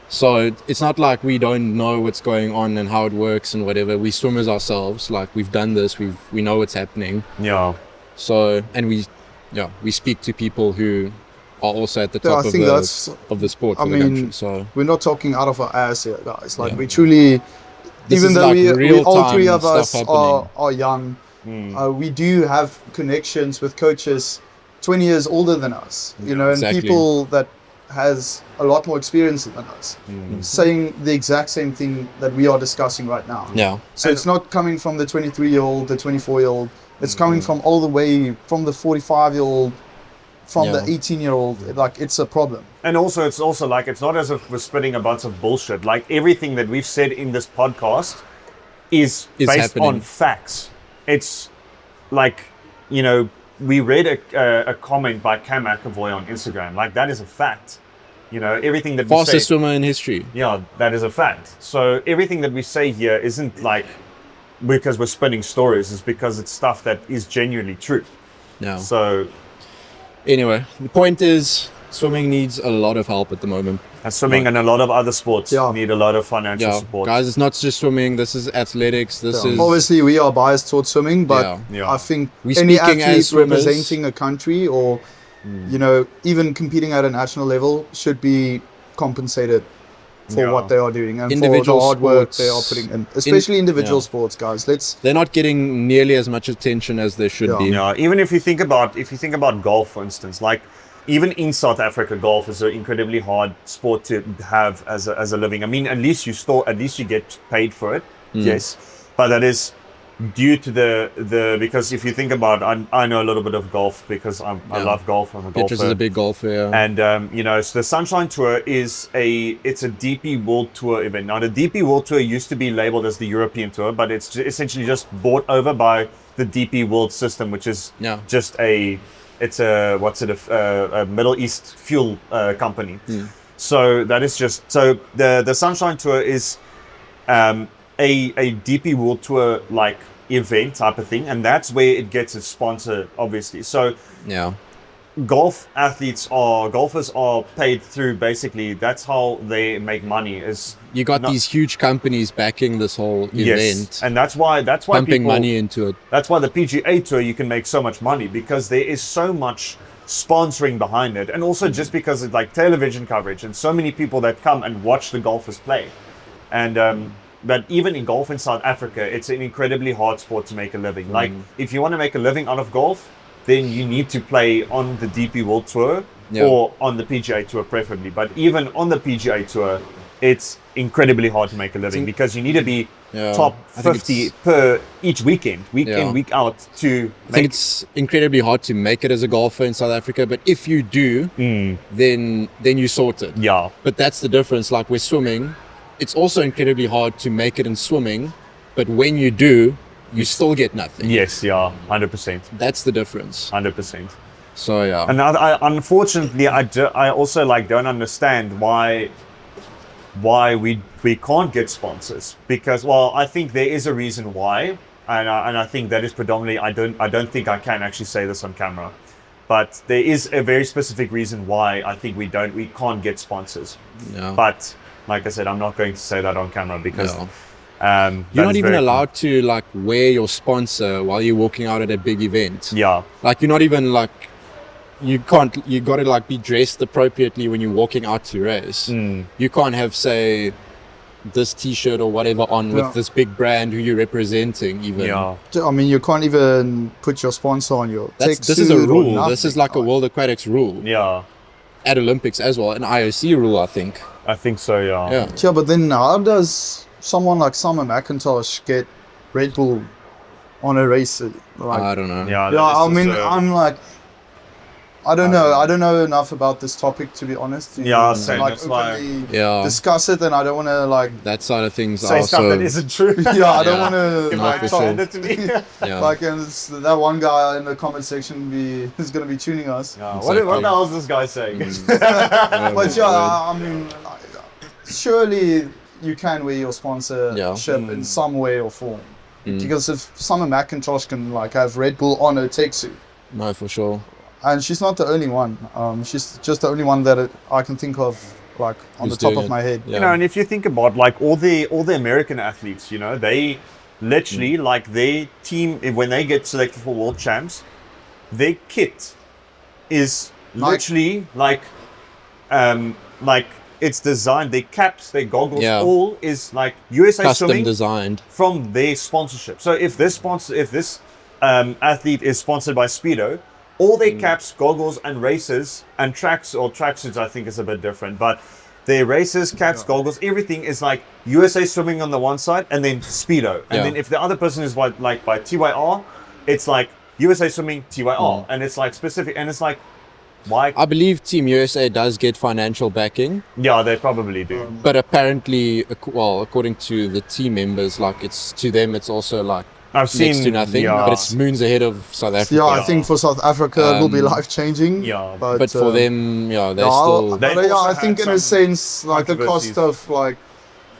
So it's not like we don't know what's going on and how it works and whatever. We swimmers ourselves, we've done this, we know what's happening. Yeah. So, and we speak to people who are also at the Yeah, top I think that's. of the sport I for the mean, country. So We're not talking out of our ass here, guys. Yeah. We truly, This even is though we real all time three of stuff us happening. are young, we do have connections with coaches 20 years older than us, and exactly. people that has a lot more experience than us, saying the exact same thing that we are discussing right now. yeah, So it's not coming from the 23-year-old, the 24-year-old. It's coming from all the way from the 45-year-old, from the Yeah. 18-year-old, like it's a problem. And also, it's like, it's not as if we're spitting a bunch of bullshit. Like, everything that we've said in this podcast is based happening. on facts. It's like, we read a comment by Cam McAvoy on Instagram. Like, that is a fact. Everything that we say. Fastest swimmer in history. Yeah, that is a fact. So everything that we say here isn't like because we're spinning stories. It's because it's stuff that is genuinely true. No. So Anyway, the point is, swimming needs a lot of help at the moment. swimming and a lot of other sports Yeah. need a lot of financial Yeah, support. guys, it's not just swimming. This is athletics. This is Obviously, we are biased towards swimming, but Yeah. I think We any speaking as athlete swimmers. representing a country or, even competing at a national level should be compensated for Yeah. what they are doing and Individual for the hard work sports they are putting in, especially individual yeah. sports, guys. they're not getting nearly as much attention as they should Yeah. be. Yeah, even if you think about golf, for instance, like even in South Africa, golf is an incredibly hard sport to have as a living. I mean, at least you get paid for it, yes, but that is due to the because if you think about, I know a little bit of golf because I love golf. I'm a Petrus golfer. is a big golfer. Yeah. And so the Sunshine Tour it's a DP World Tour event. Now the DP World Tour used to be labeled as the European Tour, but it's essentially just bought over by the DP World system, which is Yeah. just a Middle East fuel company. So that is just the Sunshine Tour is a DP World Tour like event type of thing, and that's where it gets its sponsor, obviously. So Yeah. golfers are paid through, basically that's how they make money, is You got not- these huge companies backing this whole event, and that's why pumping people, money into it. that's why the PGA Tour you can make so much money, because there is so much sponsoring behind it, and also just because it's like television coverage and so many people that come and watch the golfers play. And but even in golf in South Africa, it's an incredibly hard sport to make a living. Like if you want to make a living out of golf, then you need to play on the DP World Tour Yeah. or on the PGA Tour preferably. But even on the PGA Tour, it's incredibly hard to make a living because you need to be Yeah. top I think 50 per each weekend, week Yeah. in, week out to I think it's incredibly hard to make it as a golfer in South Africa, but if you do, then you sort it. yeah. But that's the difference. Like with swimming, it's also incredibly hard to make it in swimming, but when you do, you still get nothing. Yes, yeah, 100%. That's the difference. 100%. So yeah. And unfortunately, I also like don't understand why we can't get sponsors, because I think there is a reason why, and I think that is predominantly I don't think I can actually say this on camera, but there is a very specific reason why I think we can't get sponsors. Yeah. But like I said, I'm not going to say that on camera because No. that You're not is even very- allowed to like wear your sponsor while you're walking out at a big event. Yeah. Like you're not even like, you got to like be dressed appropriately when you're walking out to race. You can't have, say, this t-shirt or whatever on Yeah. with this big brand who you're representing even. Yeah. I mean, you can't even put your sponsor on your This tech is a suit or rule. This is nothing. like a World Aquatics rule. Yeah. At Olympics as well. An IOC rule, I think. I think so. Yeah. Yeah. Yeah, but then how does someone like Summer McIntosh get Red Bull on a race? Like, I don't know. Yeah. yeah, that I is mean, just, I'm like, I don't know. I don't know enough about this topic, to be honest. to Yeah, same, like that's why- openly Yeah. discuss it, and I don't want to like. That side of things say stuff also. that isn't true. Yeah, I don't Yeah. want to If No, I for talk- sure. hand it to me. Yeah. like, and that one guy in the comment section is going to be tuning us. Yeah, Exactly. what the hell is this guy saying? But yeah, I mean, surely you can wear your sponsorship in some way or form. Because if Summer McIntosh can like have Red Bull on her tech suit, No, for sure. and she's not the only one. She's just the only one that I can think of, like on Who's the top doing of my it. head. Yeah. You know, and if you think about like all the American athletes, you know, they literally like their team when they get selected for world champs, their kit is literally like it's designed. Their caps, their goggles, Yeah. all is like USA Custom Swimming designed. from their sponsorship. So if this athlete is sponsored by Speedo, all their caps, goggles, and races and tracksuits, I think is a bit different, but their races, caps, goggles, everything is like USA Swimming on the one side, and then Speedo, and Yeah. then if the other person is by TYR, it's like USA Swimming TYR, and it's like specific, and it's like Why? I believe Team USA does get financial backing, Yeah, they probably do. but apparently, well, according to the team members, like to them, it's also like I've next seen to nothing. yeah. But it's moons ahead of South Africa. Yeah, I think for South Africa it will be life changing. yeah, But for them, yeah, they yeah, still. They've but yeah, also I think had in a some sense, like the cost of like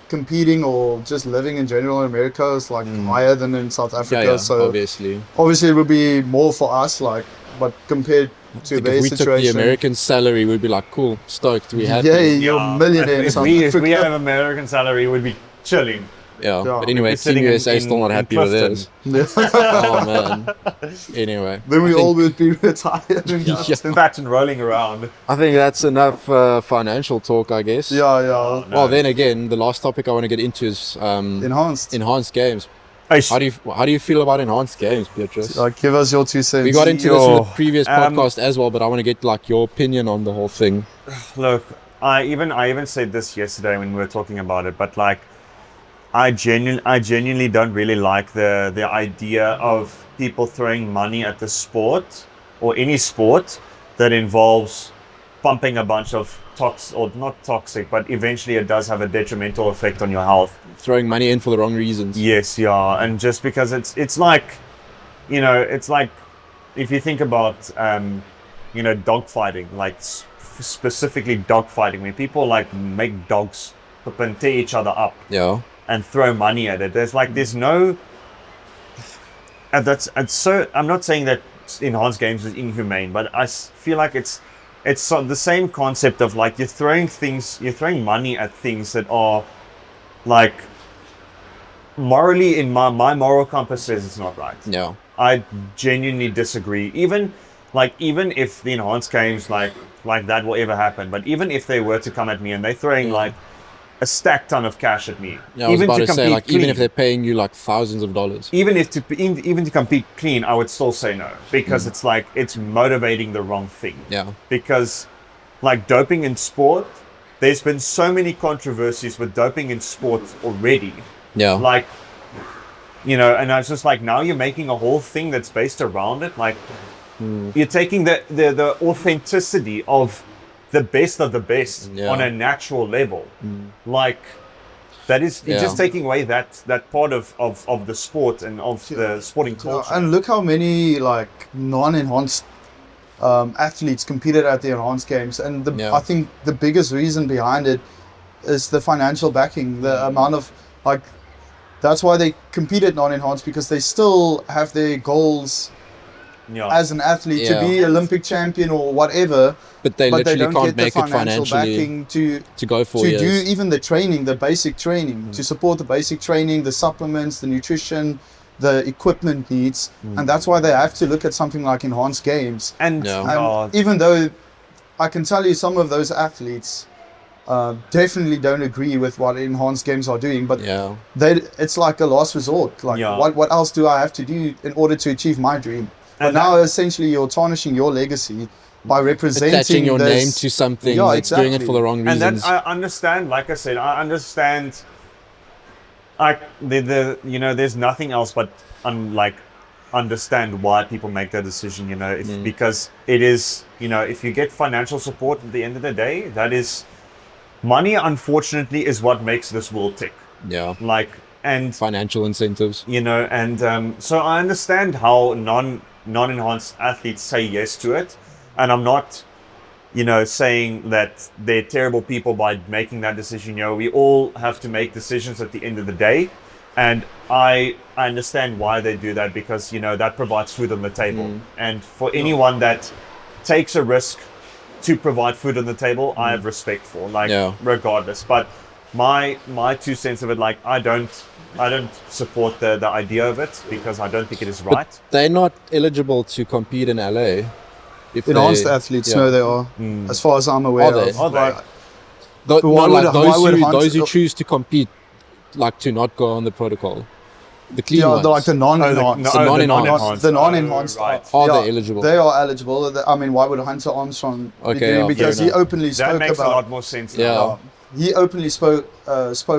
competing or just living in general in America is like higher than in South Africa. Yeah, So obviously. it would be more for us, like, but compared to Like their if we took the situation, American salary, we'd be like, cool, stoked, we have yeah, you're Yeah, a millionaire in if South we Africa. have American salary, we'd be chilling. Yeah. Yeah. But anyway, We'd be Team sitting USA in- still not in happy with Clifton. this. Oh man. Anyway, Then I we think- all would be retired. Yeah. Fat and rolling around. I think that's enough financial talk, I guess. Yeah. No. Well, then again, the last topic I want to get into is enhanced games. How do you feel about enhanced games, Petrus? Give us your 2 cents. We got into this in the previous um, podcast as well, but I want to get like your opinion on the whole thing. Look, I even said this yesterday when we were talking about it, but like, I genuinely don't really like the idea of people throwing money at the sport or any sport that involves pumping a bunch of not toxic, but eventually it does have a detrimental effect on your health. Throwing money in for the wrong reasons. Yes, yeah, and just because it's like, you know, it's like if you think about, you know, dog fighting, like specifically dog fighting, where people like make dogs up and tear each other up Yeah. and throw money at it. There's no, and so I'm not saying that enhanced games is inhumane, but I feel like it's the same concept of like you're throwing money at things that are like morally, in my moral compass says it's not right. Yeah. I genuinely disagree. Even if the enhanced games like that will ever happen, but even if they were to come at me and they're throwing like a stack ton of cash at me, Yeah, I was even about to to say, compete like, even if clean, they're paying you like thousands of dollars. even to compete clean, I would still say no, because it's like it's motivating the wrong thing. Yeah. Because like doping in sport, there's been so many controversies with doping in sport already. Yeah. Like, you know, and I was just like, now you're making a whole thing that's based around it. Like, you're taking the authenticity of the best on a natural level. Like, that is, it's just taking away that part of the sport and of the sporting culture. And look how many like non-enhanced athletes competed at the enhanced games, and I think the biggest reason behind it is the financial backing, the amount of like. That's why they competed non-enhanced, because they still have their goals as an athlete to be Olympic champion or whatever. But they literally don't can't get make the it financially backing to go for do even the training, the basic training, to support the basic training, the supplements, the nutrition, the equipment needs, and that's why they have to look at something like enhanced games. And Even though I can tell you some of those athletes definitely don't agree with what enhanced games are doing, but it's like a last resort. Like, what else do I have to do in order to achieve my dream? But now essentially you're tarnishing your legacy by representing attaching your name to something that's doing it for the wrong reasons. And then I understand, like I said, I understand. Like you know, there's nothing else but understand why people make that decision. You know, because it is, you know, if you get financial support at the end of the day, that is. Money, unfortunately, is what makes this world tick. Yeah. Like, and financial incentives. You know, and so I understand how non-enhanced athletes say yes to it, and I'm not, you know, saying that they're terrible people by making that decision. You know, we all have to make decisions at the end of the day, and I understand why they do that, because, you know, that provides food on the table, and for anyone that takes a risk to provide food on the table, I have respect for, like, regardless. But my 2 cents of it, like, I don't support the idea of it, because I don't think it is right. But they're not eligible to compete in LA. Enhanced athletes, no, they are, as far as I'm aware of. Are they? Those who choose to compete, like, to not go on the protocol. The clean ones. Like the non-enhanced. The non-enhanced are they eligible? They are eligible. I mean, why would Hunter Armstrong be doing? Because he openly spoke about... That makes a lot more sense now. Yeah. He openly spoke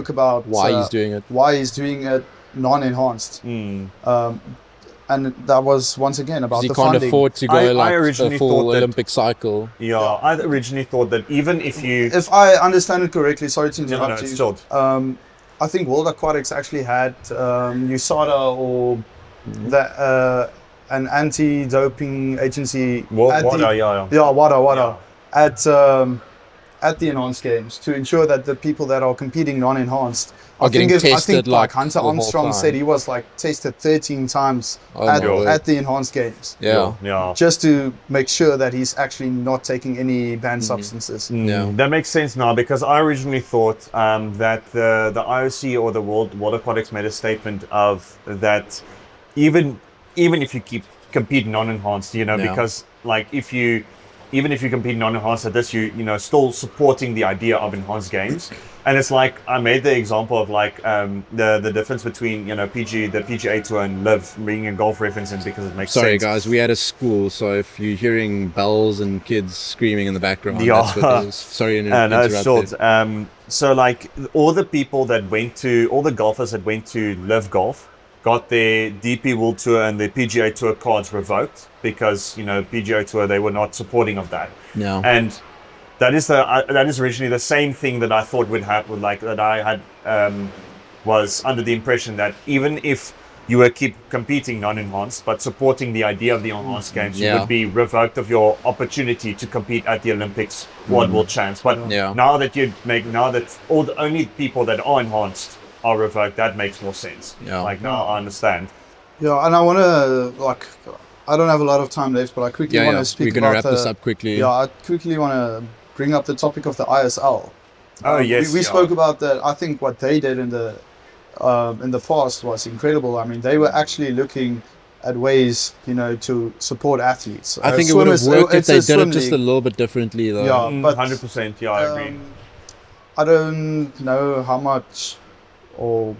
about... why he's doing it. Why he's doing it non-enhanced. and that was once again about He the can't funding. afford to go I like a originally full thought that- Olympic cycle. Yeah, I originally thought that even if you... If I understand it correctly, sorry to No, interrupt it's you. short. I think World Aquatics actually had USADA or an anti-doping agency. WADA, at the enhanced games to ensure that the people that are competing non-enhanced Are getting I tested, think like, Hunter the whole Armstrong time. said he was like tested 13 times Oh my word. at the enhanced games. Yeah. Just to make sure that he's actually not taking any banned substances. Yeah. That makes sense now, because I originally thought that the IOC or the World Aquatics made a statement of that even if you keep compete non-enhanced, you know, Yeah. because like even if you compete non-enhanced at this, you know, still supporting the idea of enhanced games. And it's like, I made the example of like the difference between, you know, the PGA Tour and LIV, bringing in golf reference in because it makes Sorry sense. guys, we had a school, so if you're hearing bells and kids screaming in the background, Yeah. that's what it is. Sorry to No, it's interrupt short. there. So like all the golfers that went to LIV Golf got their DP World Tour and their PGA Tour cards revoked because, you know, PGA Tour, they were not supporting of that. Yeah. And that is originally the same thing that I thought would happen, like that I had was under the impression that even if you were keep competing non-enhanced but supporting the idea of the enhanced games, you Yeah. would be revoked of your opportunity to compete at the Olympics, World Champs. But Yeah. now that all the only people that are enhanced are revoked, that makes more sense. Yeah. Like now I understand. Yeah, and I want to I don't have a lot of time left, but I quickly want to speak We're gonna about wrap this up quickly. Yeah, I quickly want to bring up the topic of the ISL. Oh, yes, we yeah. spoke about that. I think what they did in the past was incredible. I mean, they were actually looking at ways, you know, to support athletes. I think it would have worked if it's they a did swim it just a league. little bit differently though. Yeah. But, 100%, yeah, I agree. I don't know how much, or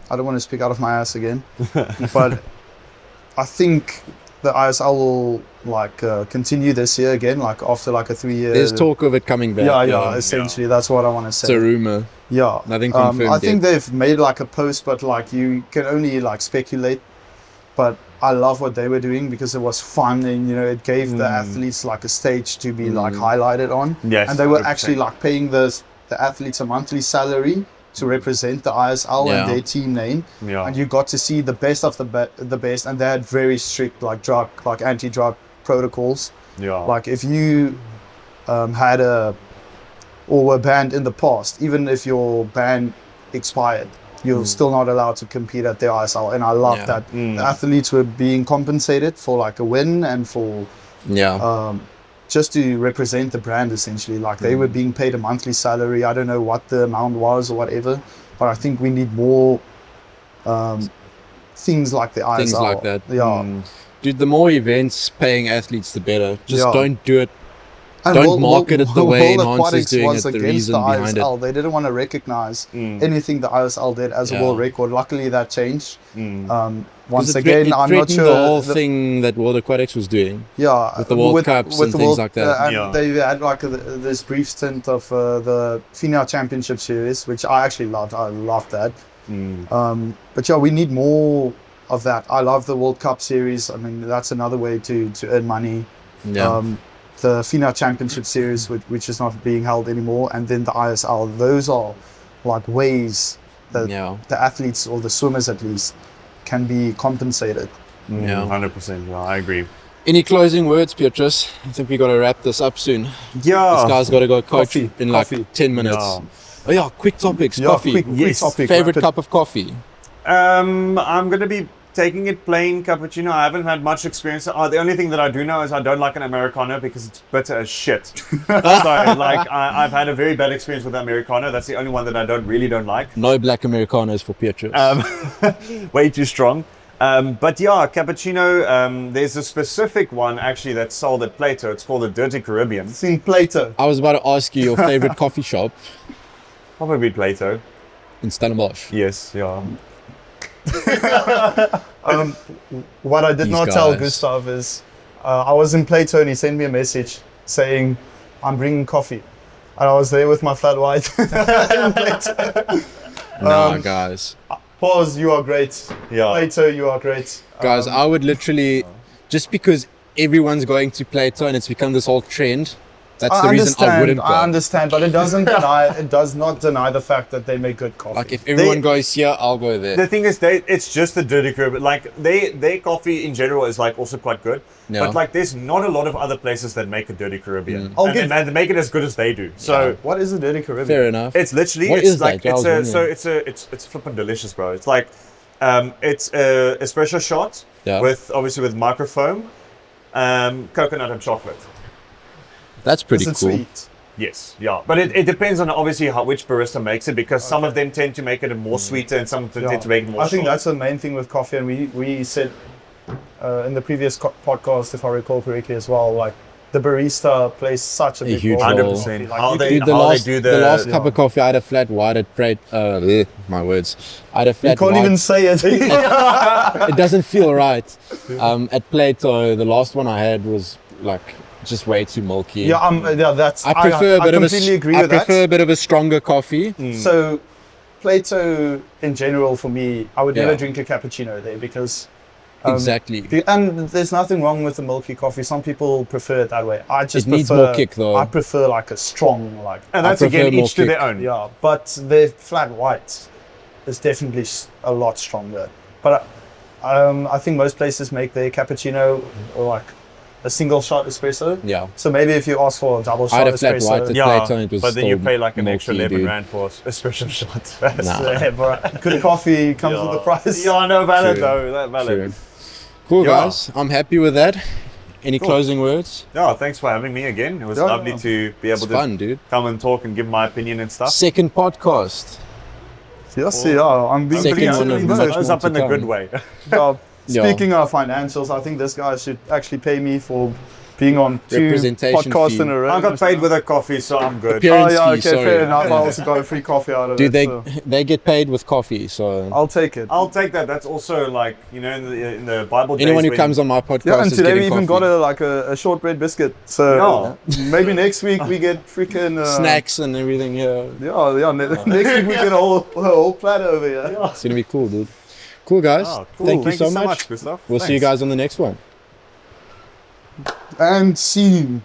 I don't want to speak out of my ass again, but I think the ISL will continue this year again, like after like a 3-year. There's talk of it coming back. Yeah, essentially that's what I want to say. It's a rumor. Yeah, Nothing confirmed I think yet. they've made like a post, but like you can only like speculate. But I love what they were doing because it was fun, and you know it gave the athletes like a stage to be like highlighted on. Yes, and they were 100%. actually like paying the athletes a monthly salary to represent the ISL Yeah. and their team name. Yeah. And you got to see the best of the best, and they had very strict like anti-drug protocols. Yeah. Like if you had or were banned in the past, even if your ban expired, you're still not allowed to compete at the ISL. And I love Yeah. that the athletes were being compensated for like a win and for Yeah. just to represent the brand essentially. Like they were being paid a monthly salary. I don't know what the amount was or whatever, but I think we need more things like the ISL. Things like that. Yeah. Dude, the more events paying athletes, the better. Just Yeah. don't do it. And Don't market it the way World Enhance is Aquatics doing was it, the against reason the behind it. ISL. They didn't want to recognize anything the ISL did as Yeah. a world record. Luckily, that changed. Once It again, it I'm not threatened sure. the whole thing that World Aquatics was doing. Yeah, with the World Cups and things like that. and Yeah. they had like this brief stint of the FINA Championship Series, which I actually loved. I loved that. But yeah, we need more of that. I love the World Cup Series. I mean, that's another way to earn money. Yeah. The FINA Championship Series, which is not being held anymore, and then the ISL. Those are like ways that Yeah. the athletes, or the swimmers at least, can be compensated. Yeah. 100%, yeah, I agree. Any closing words, Petrus? I think we got to wrap this up soon. Yeah. This guy's got to go coach Coffee, in like coffee. 10 minutes. Yeah. Oh yeah, quick topics. Yeah, Coffee. quick Yes. topic. Favorite Rapid. cup of coffee? I'm going to be taking it plain cappuccino. I haven't had much experience. The only thing that I do know is I don't like an Americano because it's bitter as shit. So like I've had a very bad experience with Americano. That's the only one that I really don't like. No black Americanos for Petrus. Way too strong. But yeah, cappuccino, there's a specific one actually that's sold at Plato. It's called the Dirty Caribbean. Sing Plato. I was about to ask you your favorite coffee shop Probably Plato. in Stellenbosch. Yes, yeah. What I did These not tell guys. Gustav is I was in Plato and he sent me a message saying, I'm bringing coffee. And I was there with my flat white. in Plato. Nah, guys. Pause, you are great. Yeah. Plato, you are great. Guys, I would literally, just because everyone's going to Plato and it's become this whole trend, that's the reason I wouldn't go. I understand, but it does not deny the fact that they make good coffee. Like if everyone goes here, I'll go there. The thing is, it's just the dirty Caribbean. Like their coffee in general is like also quite good, Yeah. but like there's not a lot of other places that make a dirty Caribbean. I'll and give- they make it as good as they do. So What is the dirty Caribbean? Fair enough. it's literally What it's is like that? it's flipping delicious, bro. It's like it's a espresso shot Yeah. with obviously with microfoam, coconut and chocolate. That's pretty Is it cool. sweet? Yes, yeah, but it depends on obviously which barista makes it, because some of them tend to make it more sweeter and some of them tend to make it more I think strong. that's the main thing with coffee, and we said in the previous podcast, if I recall correctly as well, like the barista plays such a big huge role. in role. coffee. 100%. Like, How you they- can- Dude, the how last, do the last the- cup of coffee, I had a flat white at plate. My words. I had a you flat can't white. even say it. It doesn't feel right. At Plato, the last one I had was like just way too milky. That's. I prefer a bit of completely agree I with prefer that. a bit of a stronger coffee. So, Plato in general for me, I would never Yeah. drink a cappuccino there because. Exactly. And there's nothing wrong with the milky coffee. Some people prefer it that way. I just It needs prefer, more kick, though. I prefer like a strong like. And that's I prefer again more each to their kick. own. Yeah, but the flat white is definitely a lot stronger. But I think most places make their cappuccino or like a single shot espresso. Yeah. So maybe if you ask for a double I had shot a flat espresso, white at Yeah, Plato and it was but then you still pay like an milky, extra 11 dude. rand for a special shot. Nah. yeah, but good coffee comes with the price. Yeah, no, valid True. though. That valid. True. Cool, Yeah. guys. I'm happy with that. Any closing words? Yeah, thanks for having me again. It was Yeah. lovely to be able It's to fun, dude. come and talk and give my opinion and stuff. Second podcast. Yes, yeah. I'm being Second pleased one to of be much back. Close more up to in a come. good way. Yeah. Speaking of financials, I think this guy should actually pay me for being on 2 Representation podcasts fee. in a row. I got paid with a coffee, so I'm good. Appearance Oh yeah, fee, okay, sorry. fair enough. I also got a free coffee out of Dude, it. So they get paid with coffee, so I'll take it. I'll take that. That's also like, you know, in the Bible days. anyone who when- comes on my podcast Yeah, and is today getting we even coffee. got a shortbread biscuit. So maybe next week we get freaking snacks and everything. Yeah, Yeah, next week we get a whole platter over here. it's gonna be cool, dude. Cool, guys. Oh, cool. Thank you so much. Gustav. We'll see you Thanks. guys on the next one. And see you.